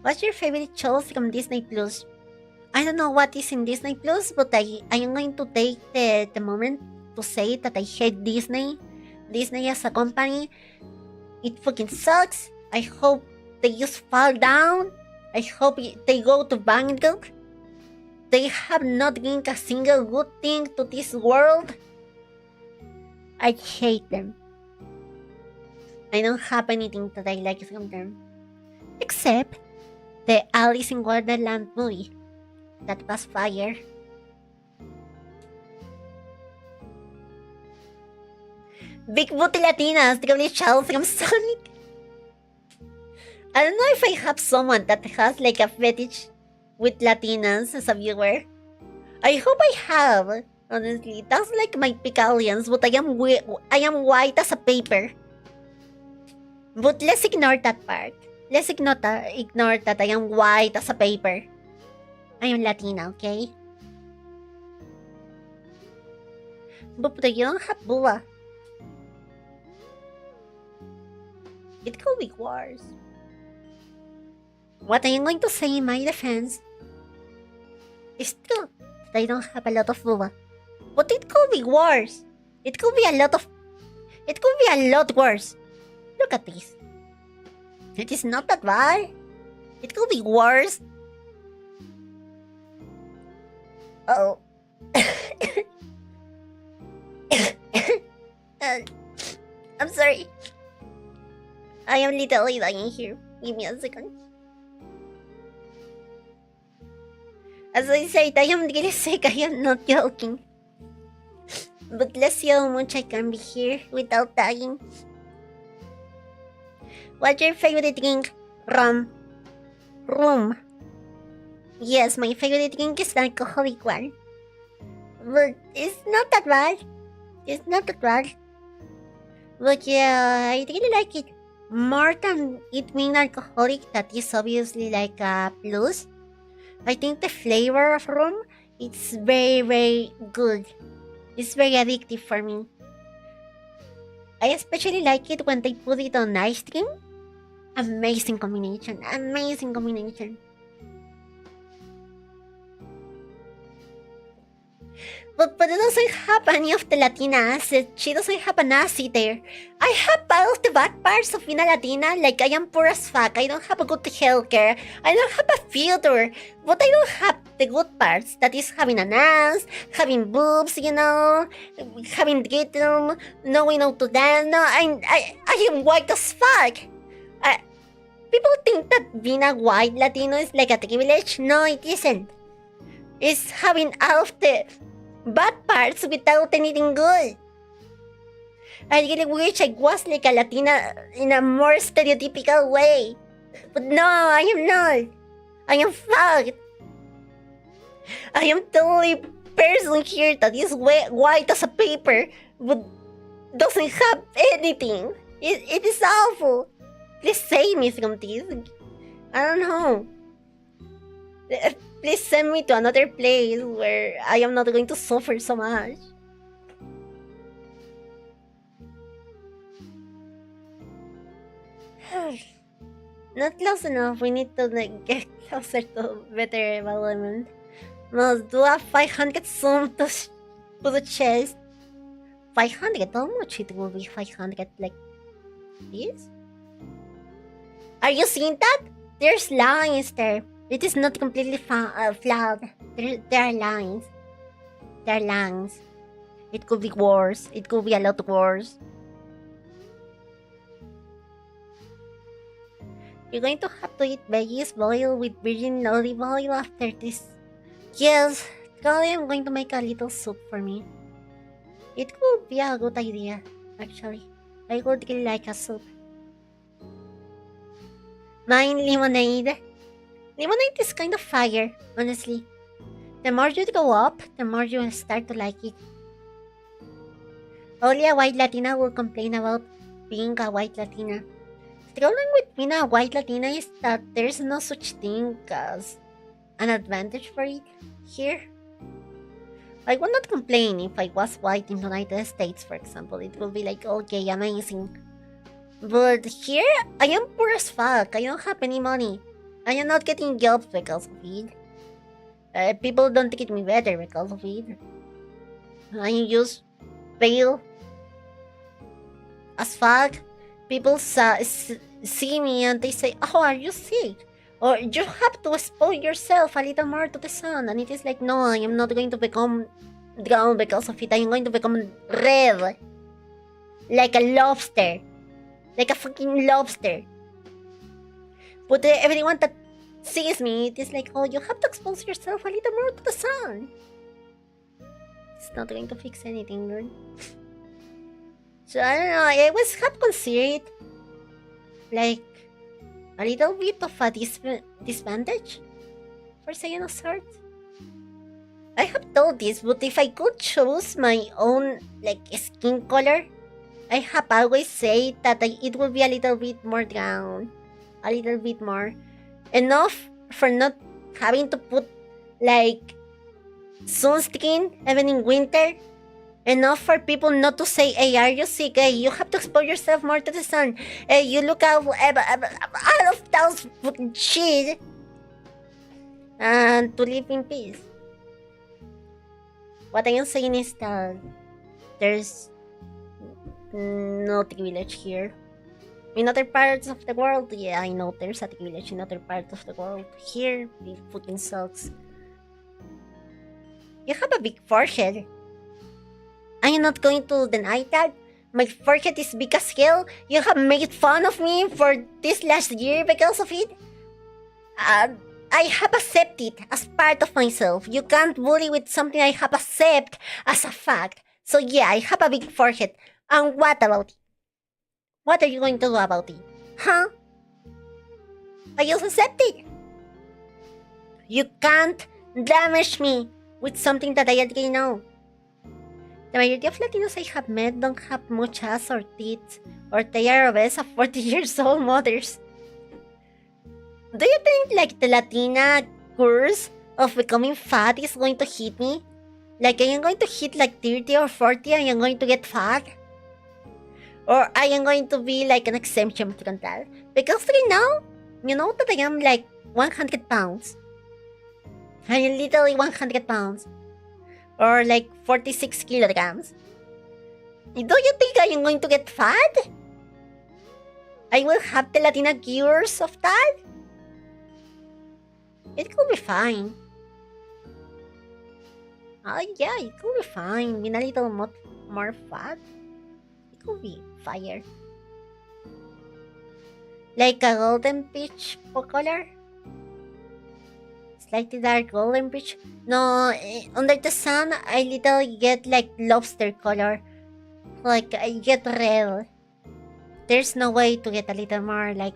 What's your favorite shows from Disney Plus? I don't know what is in Disney Plus, but I am going to take the moment to say that I hate Disney. Disney as a company, it fucking sucks. I hope they just fall down. I hope they go to bankrupt. They have not given a single good thing to this world. I hate them. I don't have anything that I like from them. Except the Alice in Wonderland movie. That was fire. Big booty Latinas, the child from Sonic. I don't know if I have someone that has like a fetish with Latinas as a viewer. I hope I have. Honestly, that's like my pick audience, but I am white as a paper. But let's ignore that part. Let's ignore that I am white as a paper. I am Latina, okay? But you don't have Bula. It could be worse. What I am going to say in my defense is true that I don't have a lot of Bula. But it could be worse. It could be a lot worse. Look at this. It is not that bad. It could be worse. Oh. I'm sorry. I am literally dying here. Give me a second. As I said, I am really sick. I am not joking. But let's see how much I can be here without dying. What's your favorite drink? Rum. Yes, my favorite drink is the alcoholic one. But it's not that bad. But yeah, I really like it. More than it being alcoholic, that is obviously like a plus. I think the flavor of rum, it's very, very good. It's very addictive for me. I especially like it when they put it on ice cream. Amazing combination. But it doesn't have any of the Latina acid. She doesn't have an acid there. I have all of the bad parts of being a Latina, like I am poor as fuck, I don't have a good healthcare, I don't have a filter, but I don't have the good parts, that is having an ass, having boobs, having rhythm, knowing how to dance. No, I am white as fuck. People think that being a white Latino is like a privilege. No, it isn't. It's having all of the bad parts without anything good. I really wish I was like a Latina in a more stereotypical way. But no, I am not. I am fucked. I am the only person here that is white as a paper, but doesn't have anything. It is awful. Please save me from this. I don't know. Please send me to another place where I am not going to suffer so much. Not close enough. We need to get closer to better development. Must do a 500 zoom to the chest. 500? How much it will be 500? Like this? Are you seeing that? There's lines there. It is not completely flat. There are lines. There are lines. It could be worse. It could be a lot worse. You're going to have to eat veggies boiled with virgin olive oil after this. Yes, probably I'm going to make a little soup for me. It could be a good idea, actually. I would really like a soup. Mine lemonade. Lemonade is kind of fire, honestly. The more you go up, the more you start to like it. Only a white Latina will complain about being a white Latina. The problem with being a white Latina is that there's no such thing as an advantage for it here. I would not complain if I was white in the United States, for example. It would be like, okay, amazing. But here, I am poor as fuck. I don't have any money. I am not getting jobs because of it. People don't treat me better because of it. I am just pale as fuck. People see me and they say, oh, are you sick? Or you have to expose yourself a little more to the sun. And it is like, no, I am not going to become brown because of it. I am going to become red. Like a lobster. Like a fucking lobster. But everyone that sees me, it is like, oh, you have to expose yourself a little more to the sun. It's not going to fix anything, dude. So I don't know, I always have considered like a little bit of a disadvantage for saying a sort. I have thought this, but if I could choose my own like skin color, I have always said that it would be a little bit more brown. A little bit more. Enough for not having to put like sunscreen even in winter. Enough for people not to say, hey, are you sick? Hey, you have to expose yourself more to the sun. Hey, you look out of those fucking shit. And to live in peace. What I am saying is that there's no tech village here. In other parts of the world, yeah, I know there's a tech village in other parts of the world. Here, it fucking sucks. You have a big forehead. I am not going to deny that. My forehead is big as hell. You have made fun of me for this last year because of it. I have accepted as part of myself. You can't bully with something I have accepted as a fact. So yeah, I have a big forehead. And what about it? What are you going to do about it? Huh? I just accept it. You can't damage me with something that I already know. The majority of Latinos I have met don't have much ass or tits, or they are obese at 40 years old mothers. Do you think like the Latina curse of becoming fat is going to hit me? Like I am going to hit like 30 or 40 and I am going to get fat? Or I am going to be like an exemption from that? Because right now, you know that I am like 100 pounds. I am literally 100 pounds. Or like 46 kilograms. Do you think I am going to get fat? I will have the Latina cures of that? It could be fine. Yeah, it could be fine. Being a little more fat. It could be fire. Like a golden peach color? Slightly dark golden peach? No, under the sun, I literally get like lobster color. Like, I get red. There's no way to get a little more like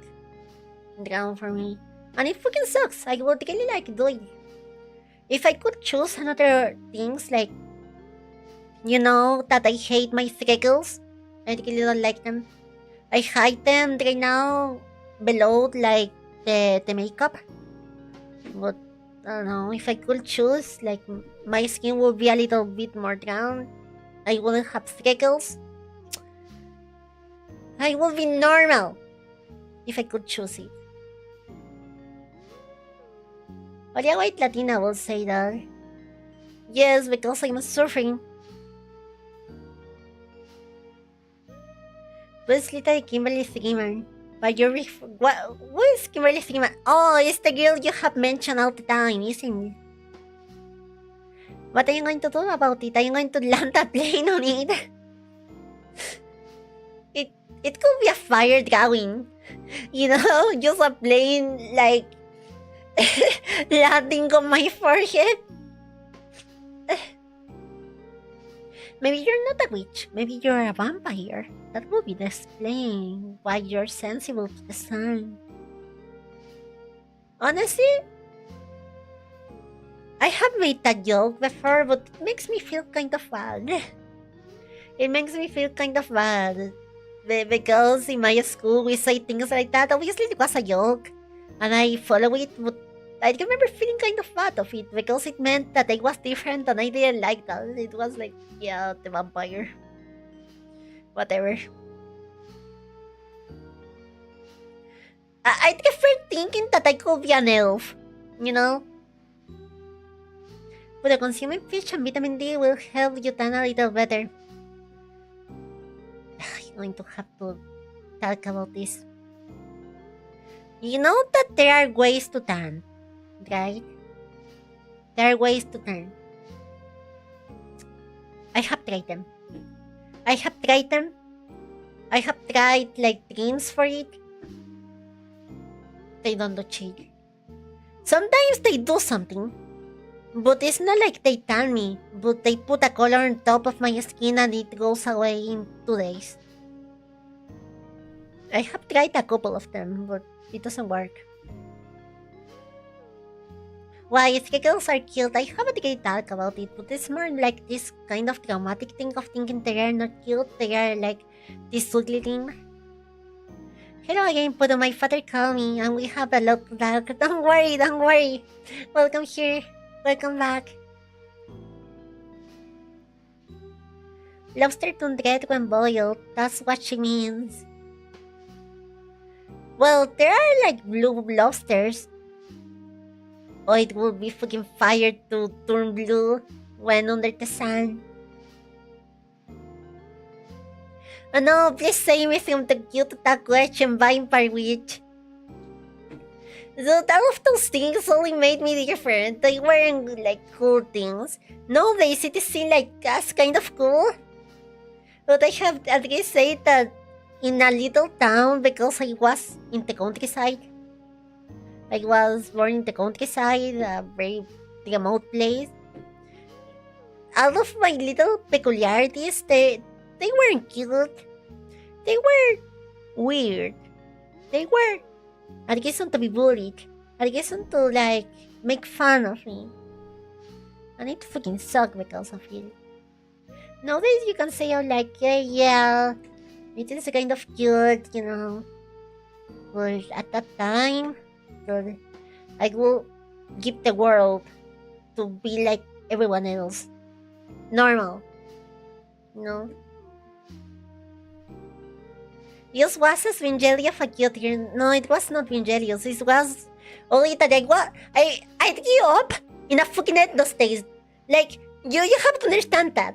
brown for me. And it fucking sucks. I would really like doing it. If I could choose another things like, you know, that I hate my freckles. I really don't like them. I hide them right now below like the makeup. But I don't know, if I could choose, like my skin would be a little bit more brown. I wouldn't have freckles. I would be normal if I could choose it. Only a white Latina will say that. Yes, because I'm suffering. Who's little Kimberly Freeman? But you're what is Kimberly Freeman? Oh, it's the girl you have mentioned all the time, isn't it? What are you going to do about it? Are you going to land a plane on it? It could be a fire drawing. You know, just a plane like landing on my forehead. Maybe you're not a witch. Maybe you're a vampire. That would be explain why you're sensible to the sun. Honestly, I have made that joke before, but it makes me feel kind of bad. It makes me feel kind of bad. Because in my school we say things like that. Obviously it was a joke. And I follow it, but I remember feeling kind of bad of it. Because it meant that I was different and I didn't like that. It was like, yeah, the vampire. Whatever. I prefer thinking that I could be an elf. You know? But consuming fish and vitamin D will help you tan a little better. I'm going to have to talk about this. You know that there are ways to tan, right? There are ways to tan. I have tried them. I have tried like dreams for it. They don't do shit. Sometimes they do something. But it's not like they tan me. But they put a color on top of my skin and it goes away in 2 days. I have tried a couple of them, but it doesn't work. Why freckles are cute, I haven't really talked about it, but it's more like this kind of traumatic thing of thinking they are not cute, they are like this ugly thing. Hello again, Puru, my father called me and we have a lot to talk. Don't worry. Welcome here. Welcome back. Lobster don't get when boiled, that's what she means. Well, there are like blue lobsters. Oh, it would be fucking fire to turn blue when under the sun. Oh no, please say me from the cute question vampire witch. So all of those things only made me different. They weren't like cool things. Nowadays it is seen like as kind of cool. But I have at least say that in a little town, because I was in the countryside. I was born in the countryside, a very remote place. All of my little peculiarities, they weren't cute. They were weird. They were a reason to be bullied. A reason to like make fun of me. And it fucking sucked because of it. Nowadays you can say, oh, like, yeah, it is kind of cute, you know. But at that time, I will give the world to be like everyone else. Normal. You know? This was a Vingelia of a cute year. No, it was not Vingelius. It was only that I grew up in a fucking ethno state. Like, you have to understand that.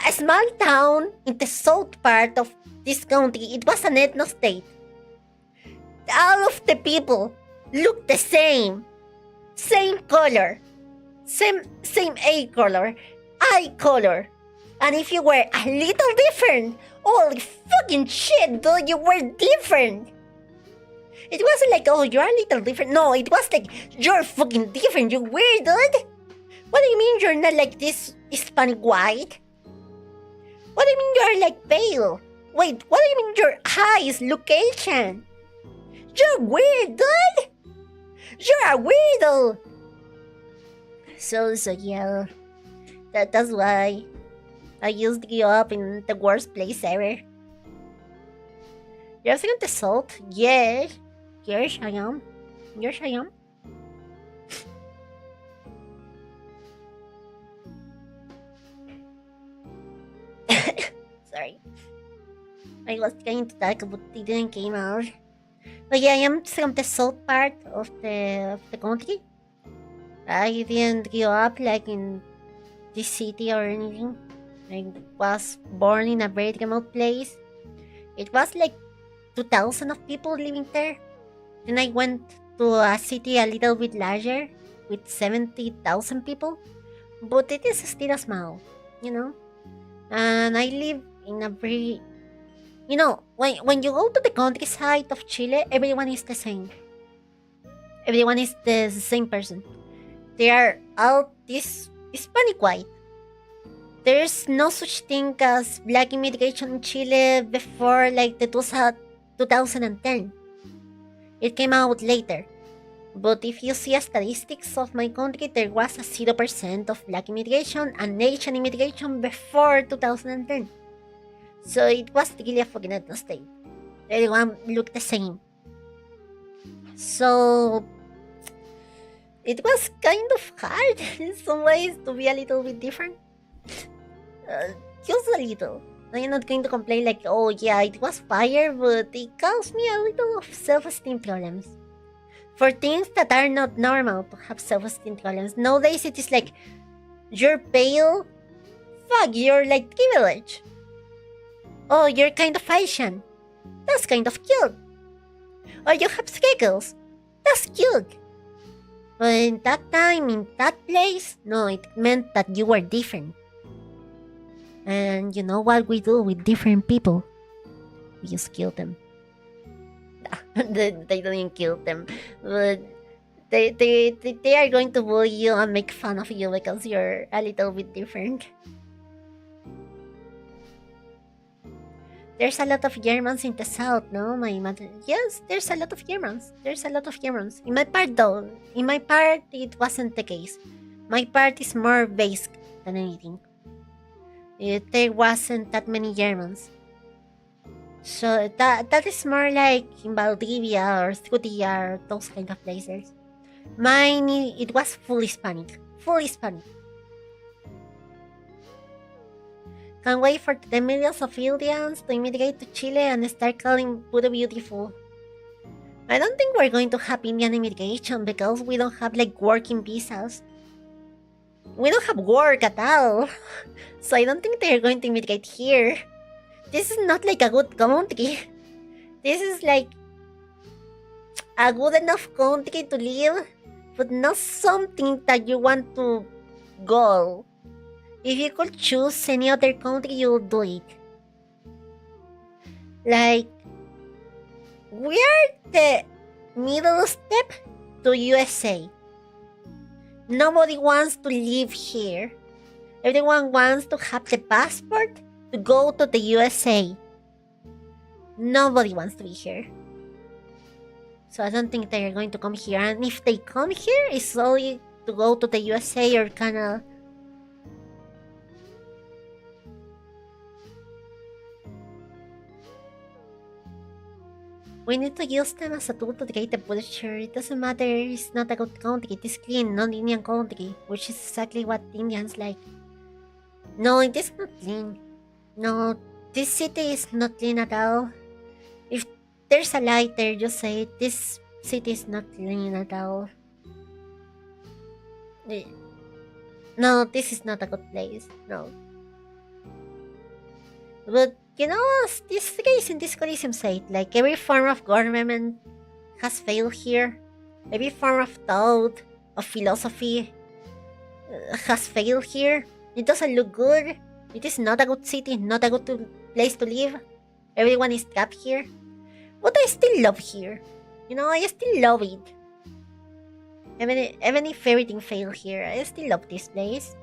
A small town in the south part of this country, it was an ethno state. All of the people looked the same. Same color. Same eye color. And if you were a little different, holy fucking shit, dude, you were different. It wasn't like, oh, you're a little different. No, it was like, you're fucking different, you're weird, dude. What do you mean you're not like this Hispanic white? What do you mean you're like pale? Wait, what do you mean your eyes look Asian? You're weird, dude. You're a weirdo. So yeah, that's why I used to grow up in the worst place ever. You're saying the salt? Yes. Yes, I am. Yes, I am. Sorry. I was trying to talk, but it didn't came out. But yeah, I am from the south part of the country. I didn't grow up like in this city or anything. I was born in a very remote place. It was like 2,000 of people living there. Then I went to a city a little bit larger with 70,000 people. But it is still small, you know? And I live in a very... You know, when you go to the countryside of Chile, everyone is the same. Everyone is the same person. They are all this Hispanic white. There's no such thing as black immigration in Chile before like the 2010. It came out later. But if you see statistics of my country, there was a 0% of black immigration and Asian immigration before 2010. So it was really a fucking ethno state. Everyone looked the same. So it was kind of hard in some ways to be a little bit different. Just a little. I'm not going to complain like, oh yeah, it was fire, but it caused me a little of self-esteem problems. For things that are not normal to have self-esteem problems. Nowadays it is like, you're pale? Fuck, you're like privileged. Oh, you're kind of Asian. That's kind of cute. Or you have freckles. That's cute. But in that time, in that place, no, it meant that you were different. And you know what we do with different people? We just kill them. They don't kill them, but they are going to bully you and make fun of you because you're a little bit different. There's a lot of Germans in the south, no? My mother. Yes, there's a lot of Germans. There's a lot of Germans. In my part, though, it wasn't the case. My part is more based than anything. There wasn't that many Germans. So that is more like in Valdivia or Scutia or those kind of places. Mine, it was full Hispanic. Full Hispanic. Can't wait for the millions of Indians to immigrate to Chile and start calling Puro beautiful. I don't think we're going to have Indian immigration because we don't have like working visas. We don't have work at all. So I don't think they're going to immigrate here. This is not like a good country. This is like a good enough country to live, but not something that you want to go. If you could choose any other country, you would do it. Like, we are the middle step to USA. Nobody wants to live here. Everyone wants to have the passport to go to the USA. Nobody wants to be here. So I don't think they're going to come here. And if they come here, it's only to go to the USA or Canada. We need to use them as a tool to create the culture. It doesn't matter, it's not a good country, it is clean, non-Indian country, which is exactly what Indians like. No, it is not clean. No, this city is not clean at all. If there's a light there, just say it. This city is not clean at all. No, this is not a good place. No. But you know, as this case in this Coliseum said, like every form of government has failed here. Every form of thought, of philosophy has failed here. It doesn't look good. It is not a good city, not a good place to live. Everyone is trapped here. But I still love here. You know, I still love it. Even if everything failed here, I still love this place.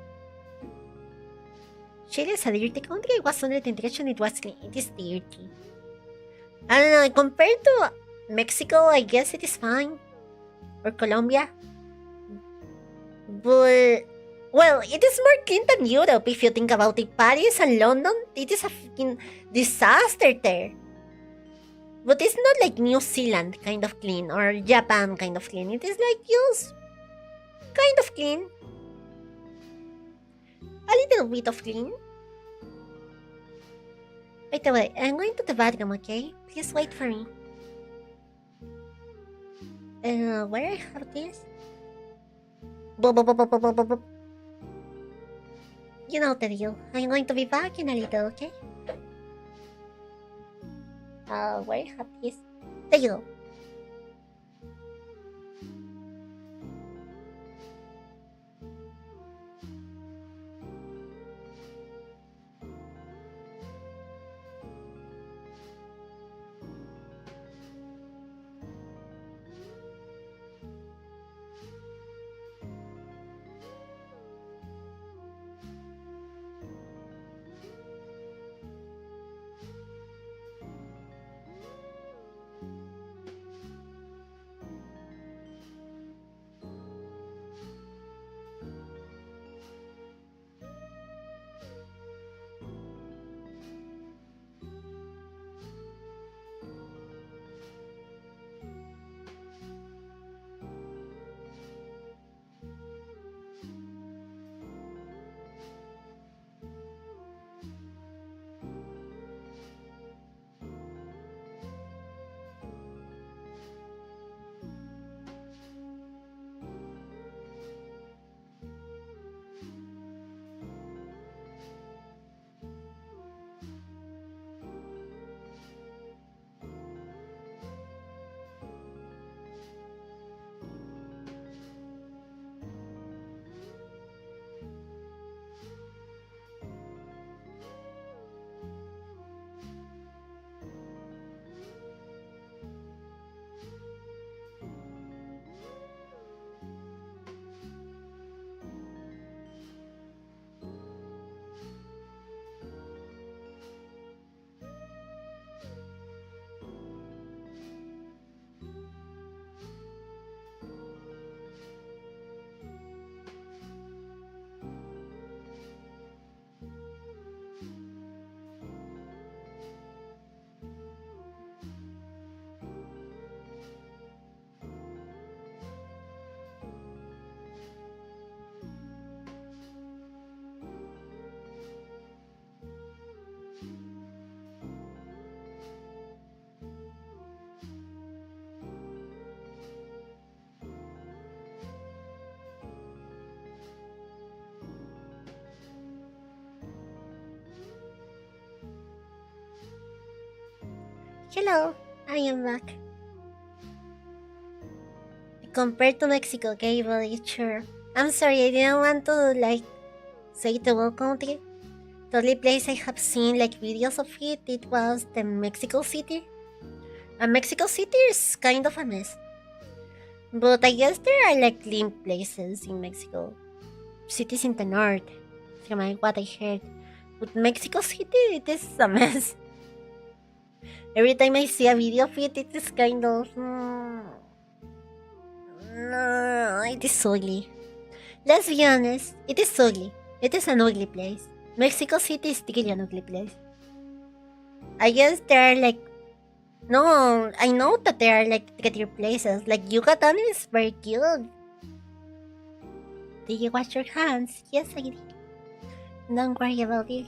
Chile is a dirty country. It was under the intention it was clean. It is dirty. I don't know, compared to Mexico, I guess it is fine. Or Colombia. But, well, it is more clean than Europe if you think about it. Paris and London, it is a fucking disaster there. But it's not like New Zealand kind of clean or Japan kind of clean. It is like just kind of clean. A little bit of clean. Wait a minute, I'm going to the bathroom, okay? Please wait for me. Where I have this? You know the deal. I'm going to be back in a little, okay? Where I have this? There you go. Hello, I am back. Compared to Mexico, okay, but sure. I'm sorry, I didn't want to say the whole country. The only place I have seen videos of it was the Mexico City. And Mexico City is kind of a mess. But I guess there are clean places in Mexico. Cities in the north, from what I heard. But Mexico City, it is a mess. Every time I see a video of it, it is kind of... no, it is ugly. Let's be honest, it is ugly. It is an ugly place. Mexico City is really an ugly place. I guess there are no, I know that there are prettier places. Yucatan is very cute. Did you wash your hands? Yes, I did. Don't worry about it.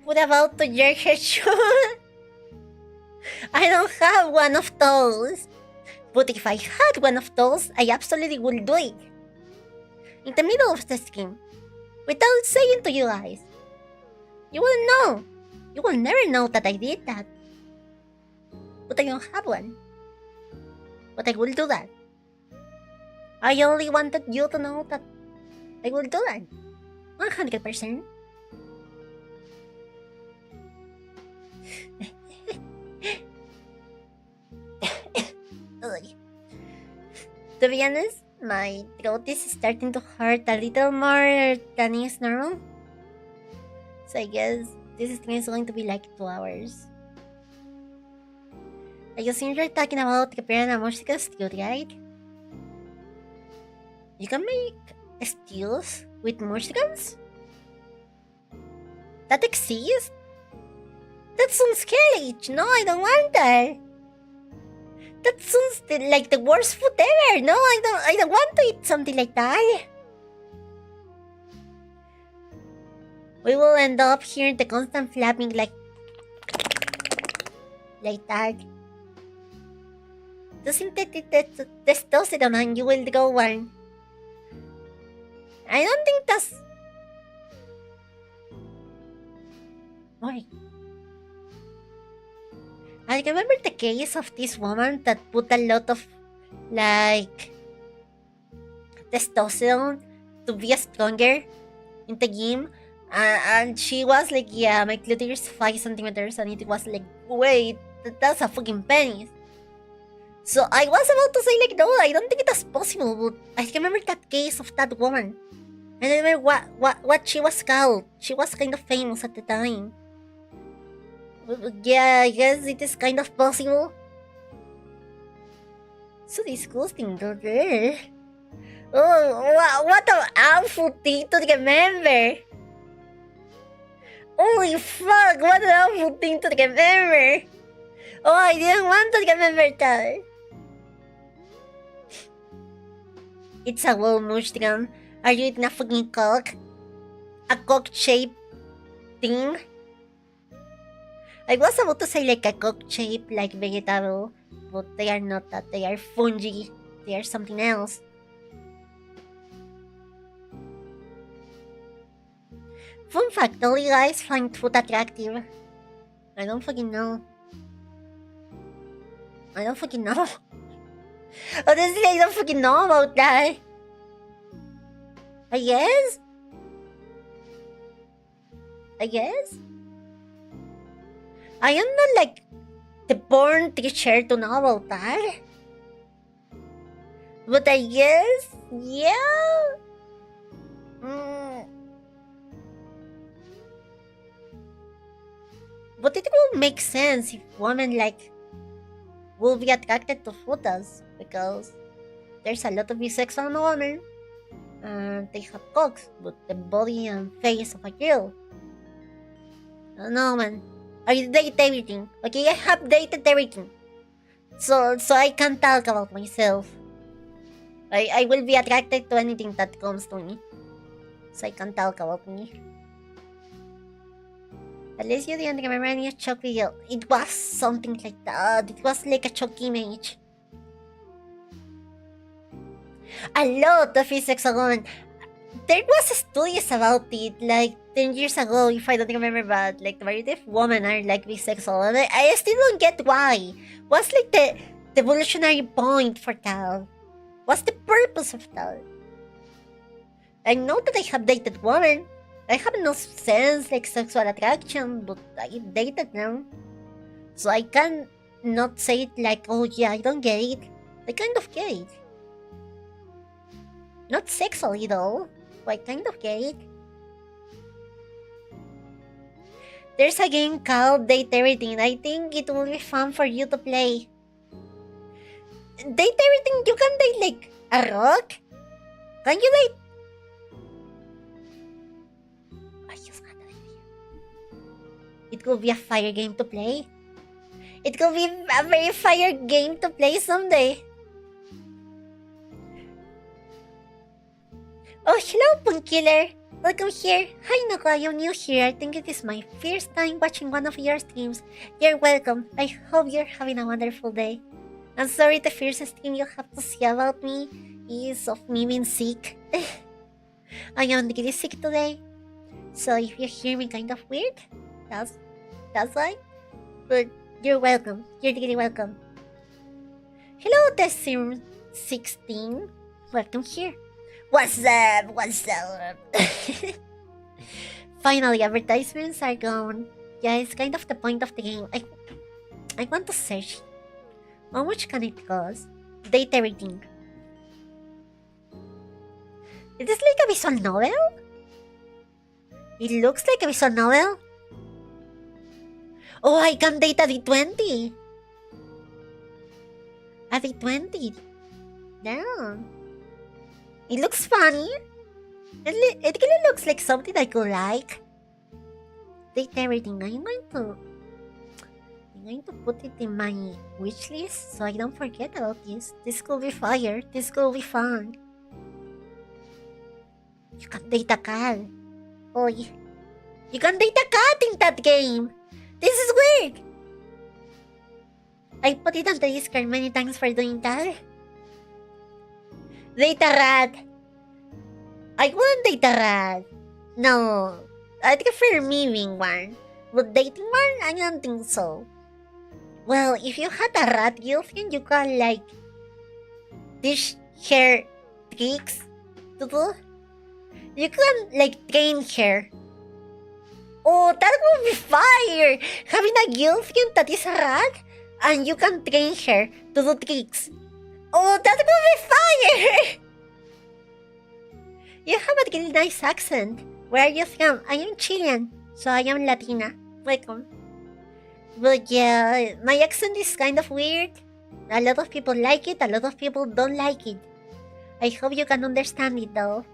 What about the jerk shoe? I don't have one of those. But if I had one of those, I absolutely would do it. In the middle of the stream. Without saying to you guys. You will know. You will never know that I did that. But I don't have one. But I will do that. I only wanted you to know that I will do that. 100%. To be honest, my throat is starting to hurt a little more than is normal. So I guess this stream is going to be 2 hours. I assume you're talking about preparing a musical stew, right? You can make stews with mushrooms? That exists? That sounds hellish. No, I don't want that. That sounds like the worst food ever. No, I don't want to eat something like that. We will end up hearing the constant flapping like that. To synthetic testosterone and you will go one. I don't think that's... Why? I remember the case of this woman that put a lot of testosterone to be stronger in the gym, and she was yeah, my clitoris is 5 centimeters, and it was wait, that's a fucking penis. So I was about to say no, I don't think that's possible, but I remember that case of that woman. And I remember what she was called. She was kind of famous at the time. Yeah, I guess it is kind of possible. So disgusting, dude. Oh, what an awful thing to remember. Holy fuck, what an awful thing to remember. Oh, I didn't want to remember that. It's a whole mushroom. Are you eating a fucking cock? A cock-shaped thing? I was about to say a cock-shaped vegetable, but they are not that. They are fungi. They are something else. Fun fact, all you guys find food attractive. I don't fucking know. Honestly, I don't fucking know about that. I guess? I am not the born teacher to know about that. But I guess, yeah. But it will make sense if women will be attracted to photos, because there's a lot of bisexual women and they have cocks, but the body and face of a girl. I don't know, man. I date everything. Okay, I have dated everything. So I can talk about myself. I will be attracted to anything that comes to me. So I can talk about me. At least you didn't remember any shock video. It was something like that. It was like a shock image. A lot of bisexual women. There was studies about it like 10 years ago, if I don't remember, but like the majority of women are like bisexual, and I still don't get why. What's like the evolutionary point for that? What's the purpose of that? I know that I have dated women. I have no sense like sexual attraction, but I dated them. So I can not say it like, oh yeah, I don't get it. I kind of get it. Not sexually though, but I kind of get it. There's a game called Date Everything. I think it will be fun for you to play. Date Everything, you can date like a rock? Can you date? I just got an idea. It could be a fire game to play. It could be a very fire game to play someday. Oh, hello, Punkiller. Welcome here. Hi, Noko, I am new here. I think it is my first time watching one of your streams. You're welcome. I hope you're having a wonderful day. I'm sorry the first stream you have to see about me is of me being sick. I am really sick today. So if you hear me kind of weird, that's why. But you're welcome. You're really welcome. Hello, Desiree 16. Welcome here. What's up? What's up? Finally, advertisements are gone. Yeah, it's kind of the point of the game. I want to search. How much can it cost? Date Everything. Is this like a visual novel? It looks like a visual novel. Oh, I can date a D20. A D20. Damn. It looks funny. It really looks like something I could like. Date Everything. I'm going to put it in my wish list so I don't forget about this. This could be fire. This could be fun. You can date a cat. Oh, you can date a cat in that game. This is weird. I put it on the Discord many times for doing that. Date a rat. I wouldn't date a rat. No. I'd prefer me being one. But dating one, I don't think so. Well, if you had a rat girlfriend, you can like teach her tricks to do. You can like train her. Oh, that would be fire! Having a girlfriend that is a rat and you can train her to do tricks. Oh, that would be fire! You have a really nice accent. Where are you from? I am Chilean, so I am Latina. Welcome. But yeah, my accent is kind of weird. A lot of people like it, a lot of people don't like it. I hope you can understand it though.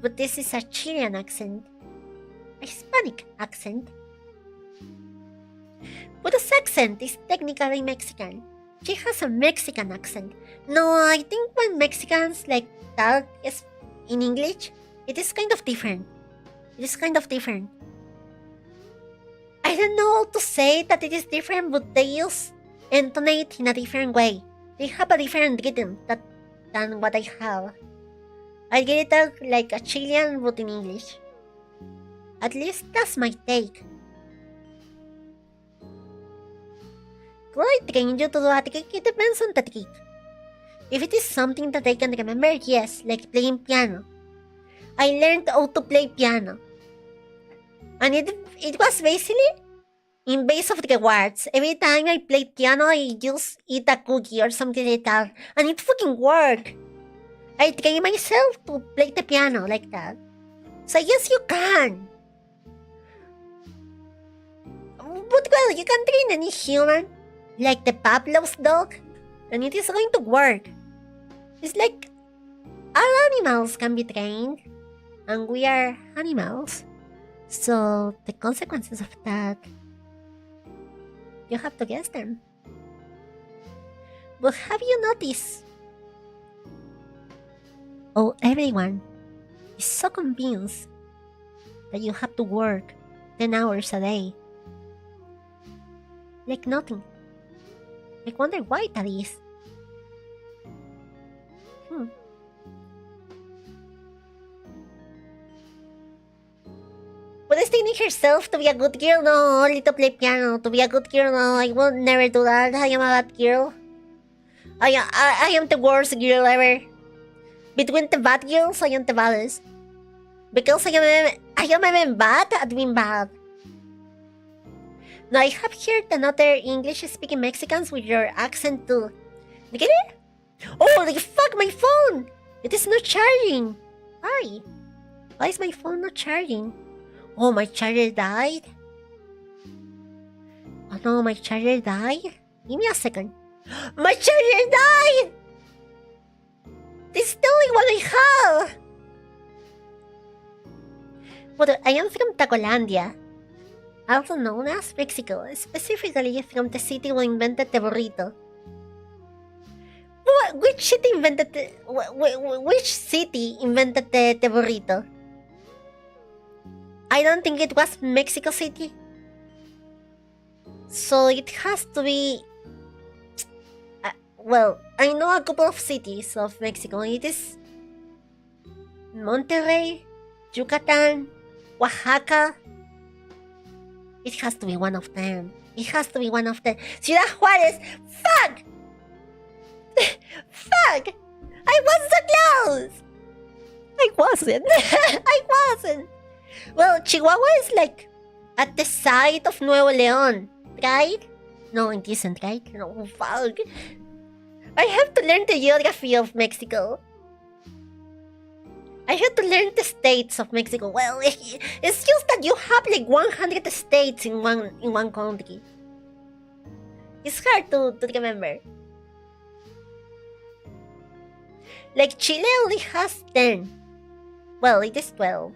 But this is a Chilean accent. A Hispanic accent. Puru's accent is technically Mexican. She has a Mexican accent. No, I think when Mexicans like talk in English, it is kind of different. It is kind of different. I don't know how to say that it is different, but they use intonate in a different way. They have a different rhythm than what I have. I get it like a Chilean, but in English. At least that's my take. Could I train you to do a trick? It depends on the trick. If it is something that I can remember, yes, like playing piano. I learned how to play piano. And it was basically in base of rewards. Every time I played piano, I just eat a cookie or something like that. And it fucking worked. I trained myself to play the piano like that. So yes, you can. But well, you can train any human, like the Pavlov's dog, and it is going to work. It's like all animals can be trained, and we are animals. So the consequences of that, you have to guess them. But have you noticed? Oh, everyone is so convinced that you have to work 10 hours a day. Like nothing. I wonder why that is. stating herself to be a good girl? No, only to play piano. To be a good girl? No, I will never do that. I am a bad girl. I am the worst girl ever. Between the bad girls, I am the baddest. Because I am even bad at being bad. Now I have heard another English-speaking Mexicans with your accent too. You get it? Holy fuck, my phone! It is not charging. Why? Why is my phone not charging? Oh, my charger died? Oh no, my charger died? Give me a second. My charger died! This is the only one I have! But I am from Tacolandia, also known as Mexico, specifically from the city who invented the burrito. Which city invented the burrito? I don't think it was Mexico City. So it has to be... well, I know a couple of cities of Mexico. It is Monterrey, Yucatan, Oaxaca. It has to be one of them. It has to be one of them. Ciudad Juárez! Fuck! Fuck! I was so close! I wasn't. I wasn't. Well, Chihuahua is like at the side of Nuevo León, right? No, it isn't, right? No, fuck. I have to learn the geography of Mexico. I have to learn the states of Mexico. Well, it's just that you have like 100 states in one country. It's hard to remember. Like Chile only has 10. Well, it is 12.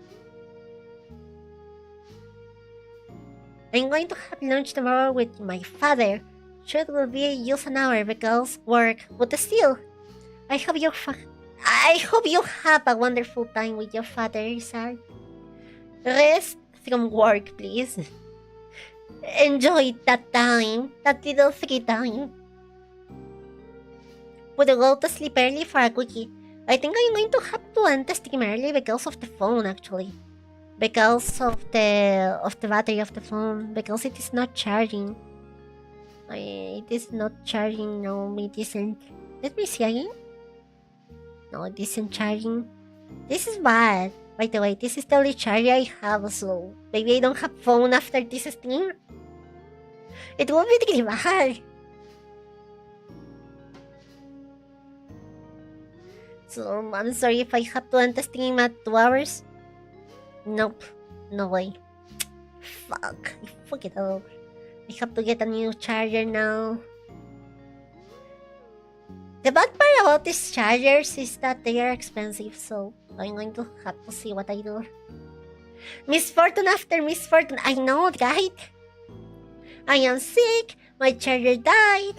I'm going to have lunch tomorrow with my father. Sure, it will be just an hour because work, but still, I hope you have a wonderful time with your father, Isaac. Rest from work, please. Enjoy that time, that little free time. But go to sleep early for a quickie. I think I'm going to have to end the stream early because of the phone, actually. Because of the battery of the phone. Because it is not charging. It is not charging. No, it isn't. Let me see again. No, it isn't charging. This is bad. By the way, this is the only charger I have, so maybe I don't have phone after this stream. It will be really bad. So I'm sorry if I have to end the stream at 2 hours. Nope, no way. Fuck, I fuck it up. I have to get a new charger now. The bad part about these chargers is that they are expensive, so I'm going to have to see what I do. Misfortune after misfortune, I know, right? I am sick, my charger died.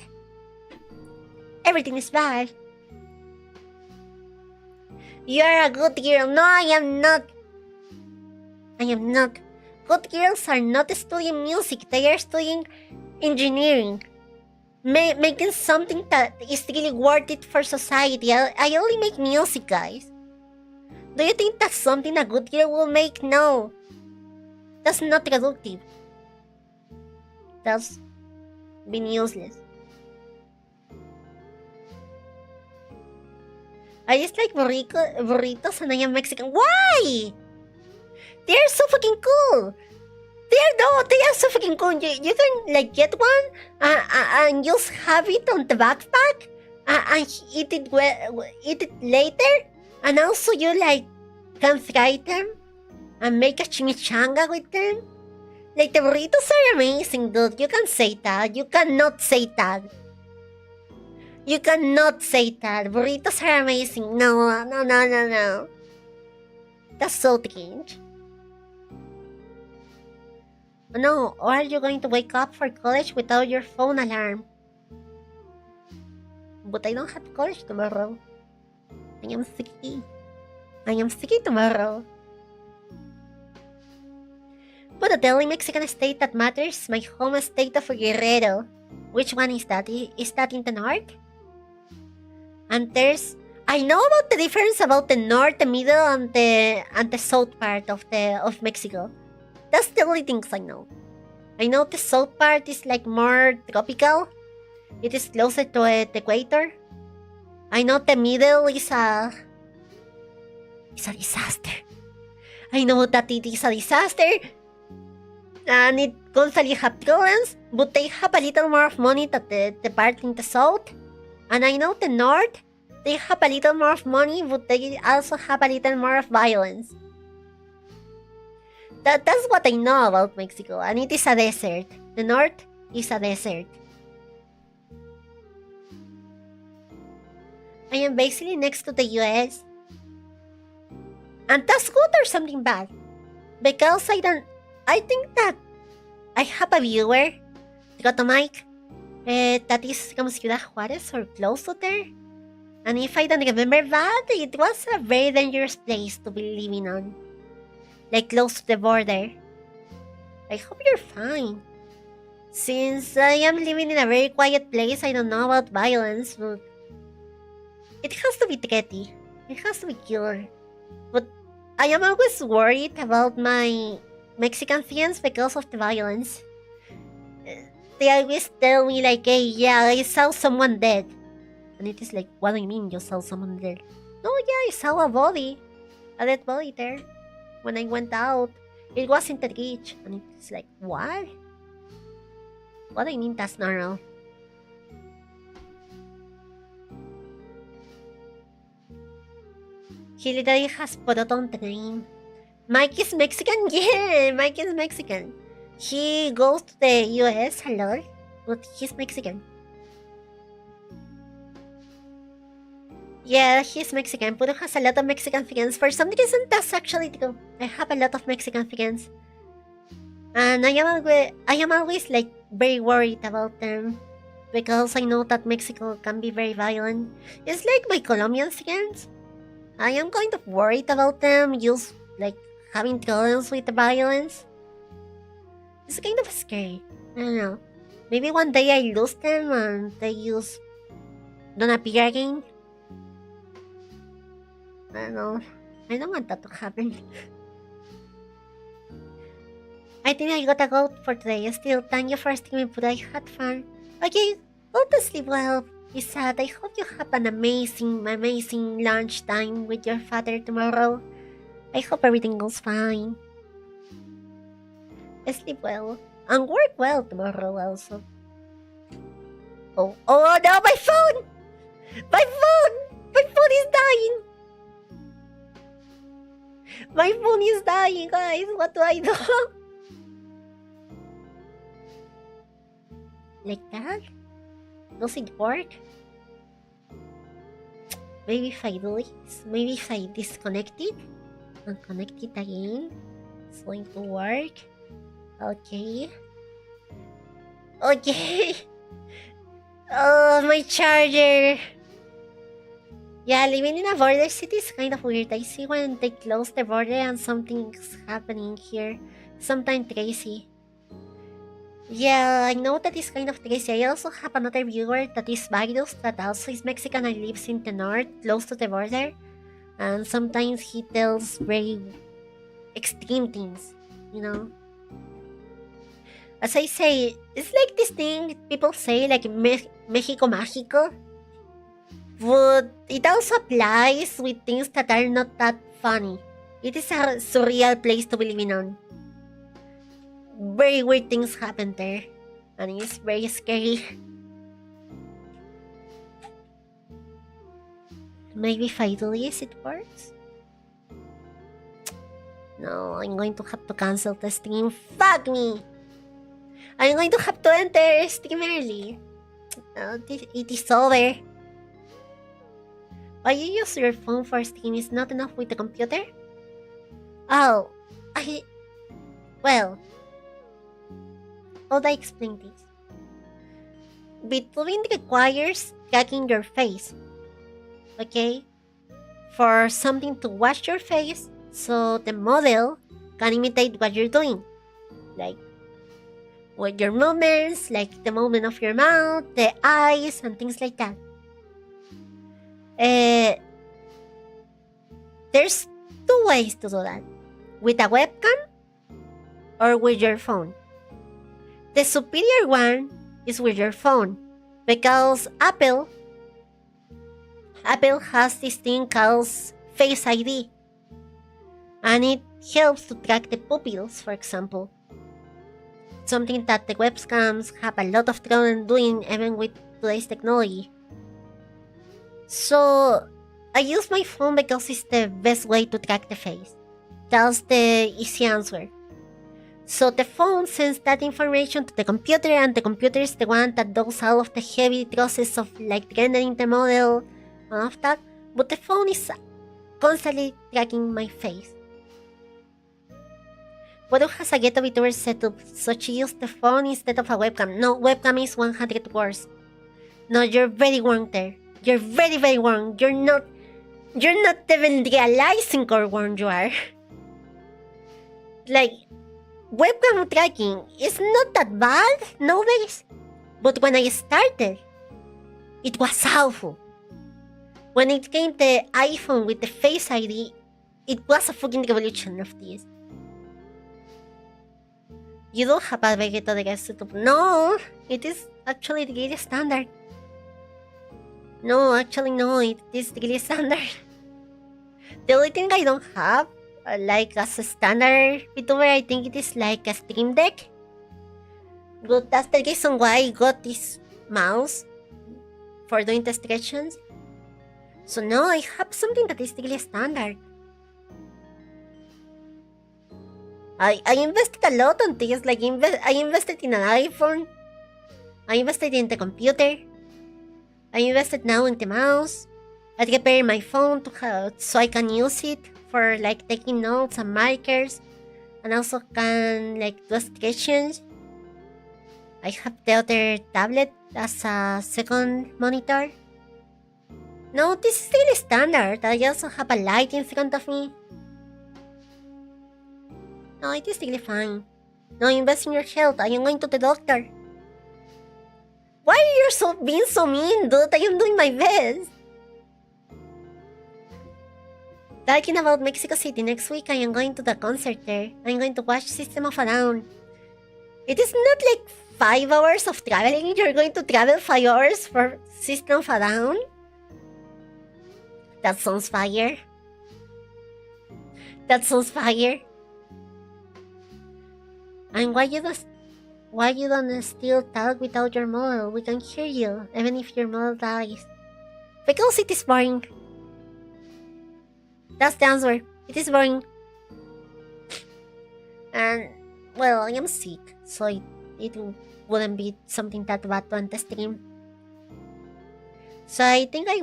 Everything is bad. You are a good girl. No, I am not. I am not. Good girls are not studying music. They are studying engineering. Making something that is really worth it for society. I only make music, guys. Do you think that's something a good girl will make? No. That's not productive. That's being useless. I just like burritos and I am Mexican. Why? They are so fucking cool. They are so fucking cool. You can like get one and just have it on the backpack and eat it later. And also you like can fry them and make a chimichanga with them. Like the burritos are amazing, dude. You can say that. You cannot say that. You cannot say that. Burritos are amazing. No. That's so cringe. No, or are you going to wake up for college without your phone alarm? But I don't have college tomorrow. I am sicky. I am sicky tomorrow. But the only Mexican state that matters, my home state of Guerrero. Which one is that? Is that in the north? And I know about the difference about the north, the middle, and the south part of Mexico. That's the only things I know. I know the south part is like more tropical. It is closer to the equator. I know the middle is a disaster. I know that it is a disaster. And it constantly have problems, but they have a little more of money than the part in the south. And I know the north, they have a little more of money, but they also have a little more of violence. That's what I know about Mexico, and it is a desert. The north is a desert. I am basically next to the US. And that's good or something bad? Because I think that I have a viewer, Mike, that is from Ciudad Juarez or close to there. And if I don't remember bad, it was a very dangerous place to be living on. Like close to the border. I hope you're fine. Since I am living in a very quiet place, I don't know about violence, but it has to be tricky. It has to be cured. But I am always worried about my Mexican friends because of the violence. They always tell me like, hey, yeah, I saw someone dead. And it is like, what do you mean you saw someone dead? No, yeah, I saw a dead body there. When I went out, it wasn't the beach. And it's like, what? What do you mean that's normal? He literally has put it on the name. Mike is Mexican? Yeah, Mike is Mexican. He goes to the US a lot, but he's Mexican. Yeah, he's Mexican. Puro has a lot of Mexican friends. For some reason, that's actually true. I have a lot of Mexican friends. And I am always like very worried about them. Because I know that Mexico can be very violent. It's like my Colombian friends. I am kind of worried about them just like having problems with the violence. It's kind of scary. I don't know. Maybe one day I lose them and they just don't appear again. I don't know. I don't want that to happen. I think I gotta go for today. Still, thank you for streaming, but I had fun. Okay, go to sleep well. It's sad. I hope you have an amazing lunch time with your father tomorrow. I hope everything goes fine. Sleep well. And work well tomorrow also. Oh no, my phone! My phone! My phone is dying! My phone is dying, guys. What do I do? Like that? Does it work? Maybe if I do this, maybe if I disconnect it and connect it again, it's going to work. Okay. Okay. Oh, my charger. Yeah, living in a border city is kind of weird. I see when they close the border and something's happening here. Sometimes crazy. Yeah, I know that is kind of crazy. I also have another viewer that is Varius, that also is Mexican and lives in the north, close to the border. And sometimes he tells very extreme things, you know? As I say, it's like this thing people say, like Mexico Mágico. But it also applies with things that are not that funny. It is a surreal place to be living on. Very weird things happen there. And it's very scary. Maybe if I do this, it works? No, I'm going to have to cancel the stream. Fuck me! I'm going to have to enter stream early. It is over. Why you use your phone for stream is not enough with the computer? Oh, well, how do I explain this? VTubing requires tracking your face, okay? For something to wash your face, so the model can imitate what you're doing. Like, with your movements, like the movement of your mouth, the eyes, and things like that. There's two ways to do that. With a webcam or with your phone. The superior one is with your phone because Apple has this thing called Face ID, and it helps to track the pupils, for example. Something that the webcams have a lot of trouble doing even with today's technology. So I use my phone because it's the best way to track the face. That's the easy answer. So the phone sends that information to the computer, and the computer is the one that does all of the heavy process of like rendering the model and all of that. But the phone is constantly tracking my face. Puedo has a ghetto VTuber setup, so she used the phone instead of a webcam. No, webcam is 100 worse. No, you're very wrong there. You're very, very wrong. You're not even realizing how wrong you are. Like, webcam tracking is not that bad nowadays. But when I started, it was awful. When it came the iPhone with the Face ID, it was a fucking revolution of this. You don't have a Vegeta de setup. No, it is actually the really standard. No, actually no, it is really standard. The only thing I don't have, like as a standard VTuber, I think it is like a Stream Deck. But that's the reason why I got this mouse for doing the stretches. So no, I have something that is really standard. I invested a lot on this, like I invested in an iPhone, I invested in the computer, I invested now in the mouse, I repaired my phone so I can use it for like taking notes and markers, and also can like do sketches. I have the other tablet as a second monitor. No, this is really standard. I also have a light in front of me. No, it is really fine. No, invest in your health. I am going to the doctor. Why are you being so mean, dude? I am doing my best. Talking about Mexico City, next week I am going to the concert there. I'm going to watch System of a Down. It is not like 5 hours of traveling. You're going to travel 5 hours for System of a Down? That sounds fire. That sounds fire. And why you don't still talk without your model? We can hear you, even if your model dies. Because it is boring. That's the answer. It is boring. And, well, I am sick, so it wouldn't be something that bad to end the stream. So I think I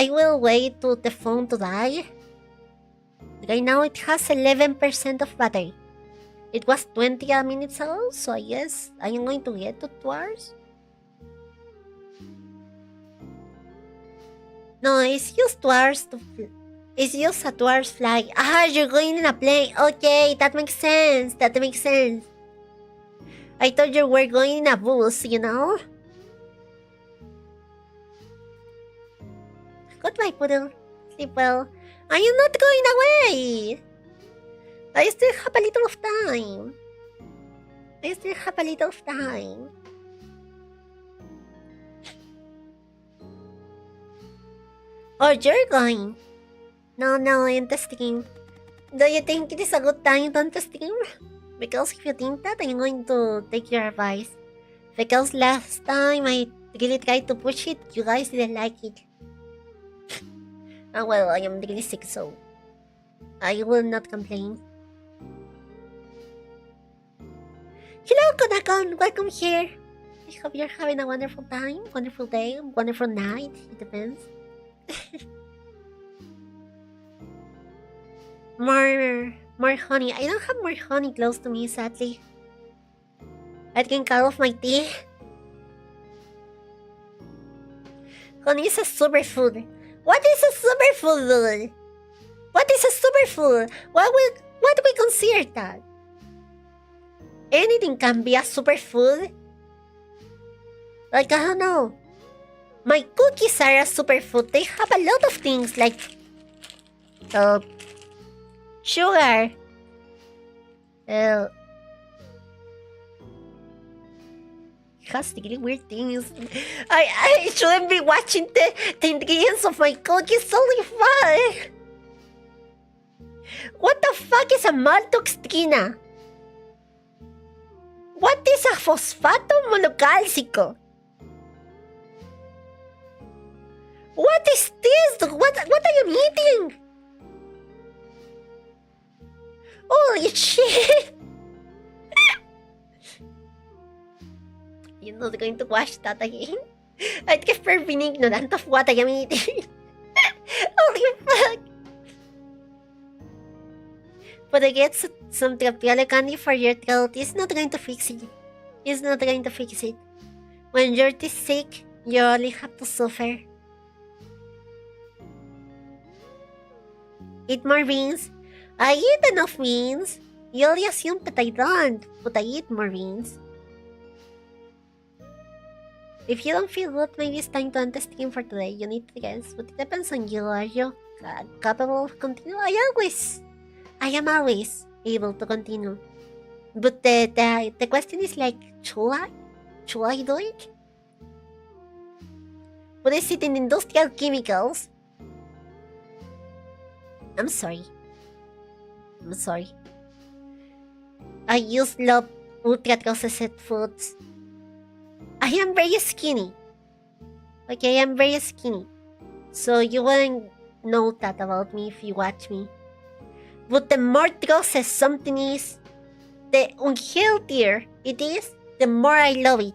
will wait to the phone to die. Right now it has 11% of battery. It was 20 minutes ago, so I guess I am going to get to 2 hours. No, it's just 2 hours it's just a 2 hours flight. Ah, you're going in a plane. Okay, that makes sense. That makes sense. I thought you were going in a bus, you know? Goodbye, Poodle. Sleep well. I am not going away. I still have a little of time. I still have a little of time. Oh, you're going. No, I am testing. Do you think it is a good time to stream? Because if you think that, I'm going to take your advice. Because last time I really tried to push it, you guys didn't like it. Well, I am really sick, so I will not complain. Hello, Konakon! Welcome here! I hope you're having a wonderful time, wonderful day, wonderful night. It depends. More honey. I don't have more honey close to me, sadly. I drink all of my tea. Honey is a superfood. What is a superfood, dude? What is a superfood? What do we consider that? Anything can be a superfood? Like, I don't know. My cookies are a superfood. They have a lot of things like sugar, has really weird things. I shouldn't be watching the ingredients of my cookies. It's only fun. What the fuck is a maltodextrina? What is a fosfato monocalcico? What is this? What are you eating? Holy shit! You're not going to watch that again? I'd prefer being ignorant of what I am eating. Holy fuck! But I get some Trapiole candy for your throat. It's not going to fix it. It's not going to fix it. When you're this sick, you only have to suffer. Eat more beans. I eat enough beans. You only assume that I don't, but I eat more beans. If you don't feel good, maybe it's time to end the stream for today. You need to guess, but it depends on you. Are you capable of continuing? I am always able to continue. But the question is like, should I? Should I do it? But is it in industrial chemicals? I'm sorry. I just love ultra-processed foods. I am very skinny. Okay, I am very skinny. So you wouldn't know that about me if you watch me. But the more processed something is, the unhealthier it is, the more I love it.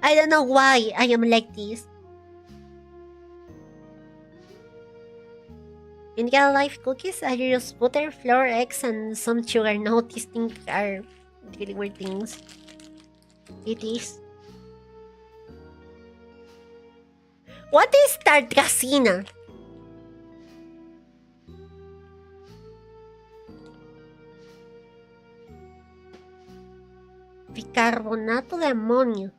I don't know why I am like this. In real life cookies, I use butter, flour, eggs, and some sugar. No, these things are really weird things. It is. What is tartracina? Bicarbonato de amonio.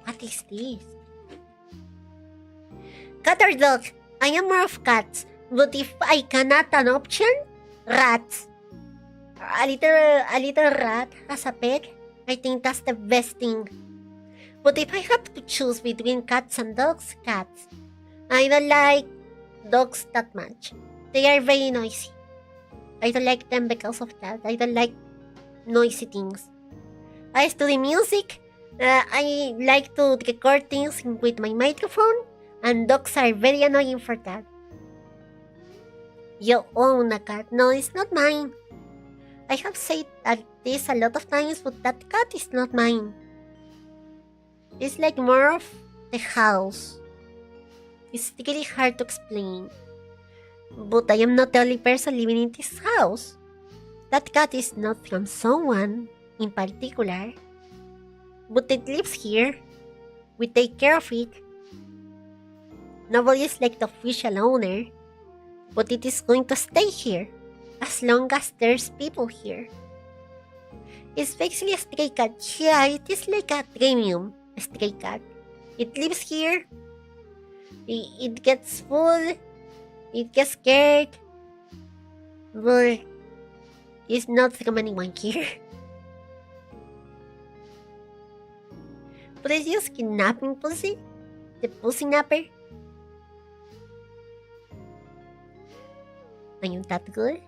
What is this? Cat or dog? I am more of cats. But if I cannot an option, rats. A little rat as a pet, I think that's the best thing. But if I have to choose between cats and dogs, cats. I don't like dogs that much. They are very noisy. I don't like them because of that. I don't like noisy things. I study music. I like to record things with my microphone, and dogs are very annoying for that. You own a cat. No, it's not mine. I have said this a lot of times, but that cat is not mine. It's like more of the house. It's really hard to explain. But I am not the only person living in this house. That cat is not from someone in particular. But it lives here. We take care of it. Nobody is like the official owner. But it is going to stay here. As long as there's people here. It's basically a stray cat. Yeah, it is like a premium stray cat. It lives here. It gets food. It gets scared. But it's not from anyone here. But it's just kidnapping pussy. The pussy napper. I am that good.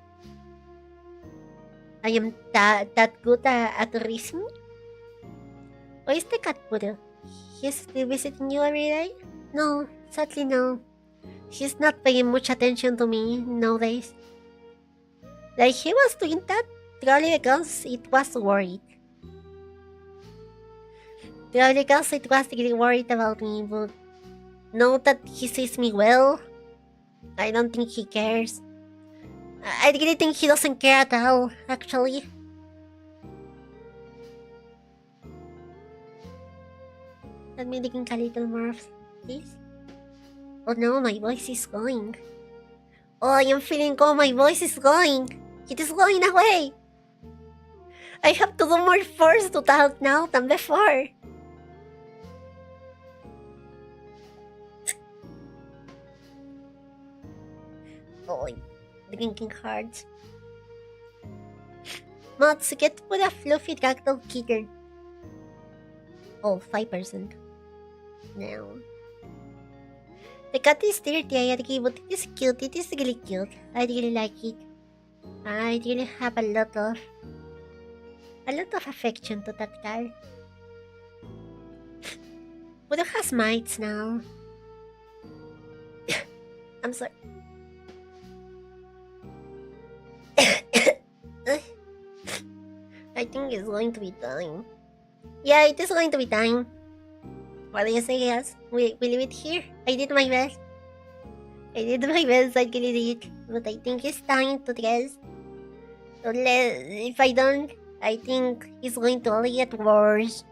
I am that good at reasoning. Or is the cat Puru? He's still visiting you every day? No, sadly no. He's not paying much attention to me nowadays. Like he was doing that probably because it was worried. Probably because it was really worried about me, but now that he sees me well, I don't think he cares. I really think he doesn't care at all, actually. Let me drink a little more of this. Oh no, my voice is going. Oh, I am feeling oh, my voice is going. It is going away. I have to do more force to talk now than before. Oh, drinking hard. Mods, get put a fluffy ragdoll kitten. Oh, 5%. No. The cat is dirty, I agree, but it is cute. It is really cute. I really like it. I really have a lot of affection to that guy. Puro has mites now. I'm sorry. I think it's going to be time. Yeah, it is going to be time. What do you say, yes? We leave it here? I did my best. I really did. But I think it's time to dress. So if I don't, I think it's going to only get worse.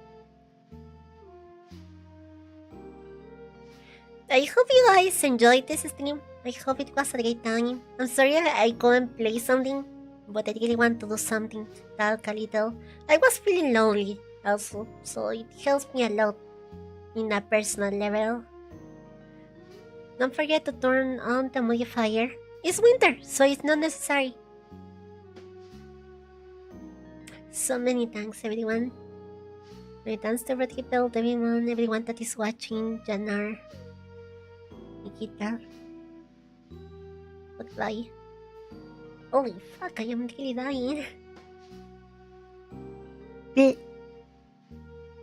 I hope you guys enjoyed this stream. I hope it was a great time. I'm sorry I couldn't play something, but I really want to do something to talk a little. I was feeling lonely also, so it helps me a lot in a personal level. Don't forget to turn on the modifier. It's winter, so it's not necessary. So many thanks, everyone. Many thanks to everyone that is watching, Janar, Nikita. Goodbye. Holy fuck, I am really dying.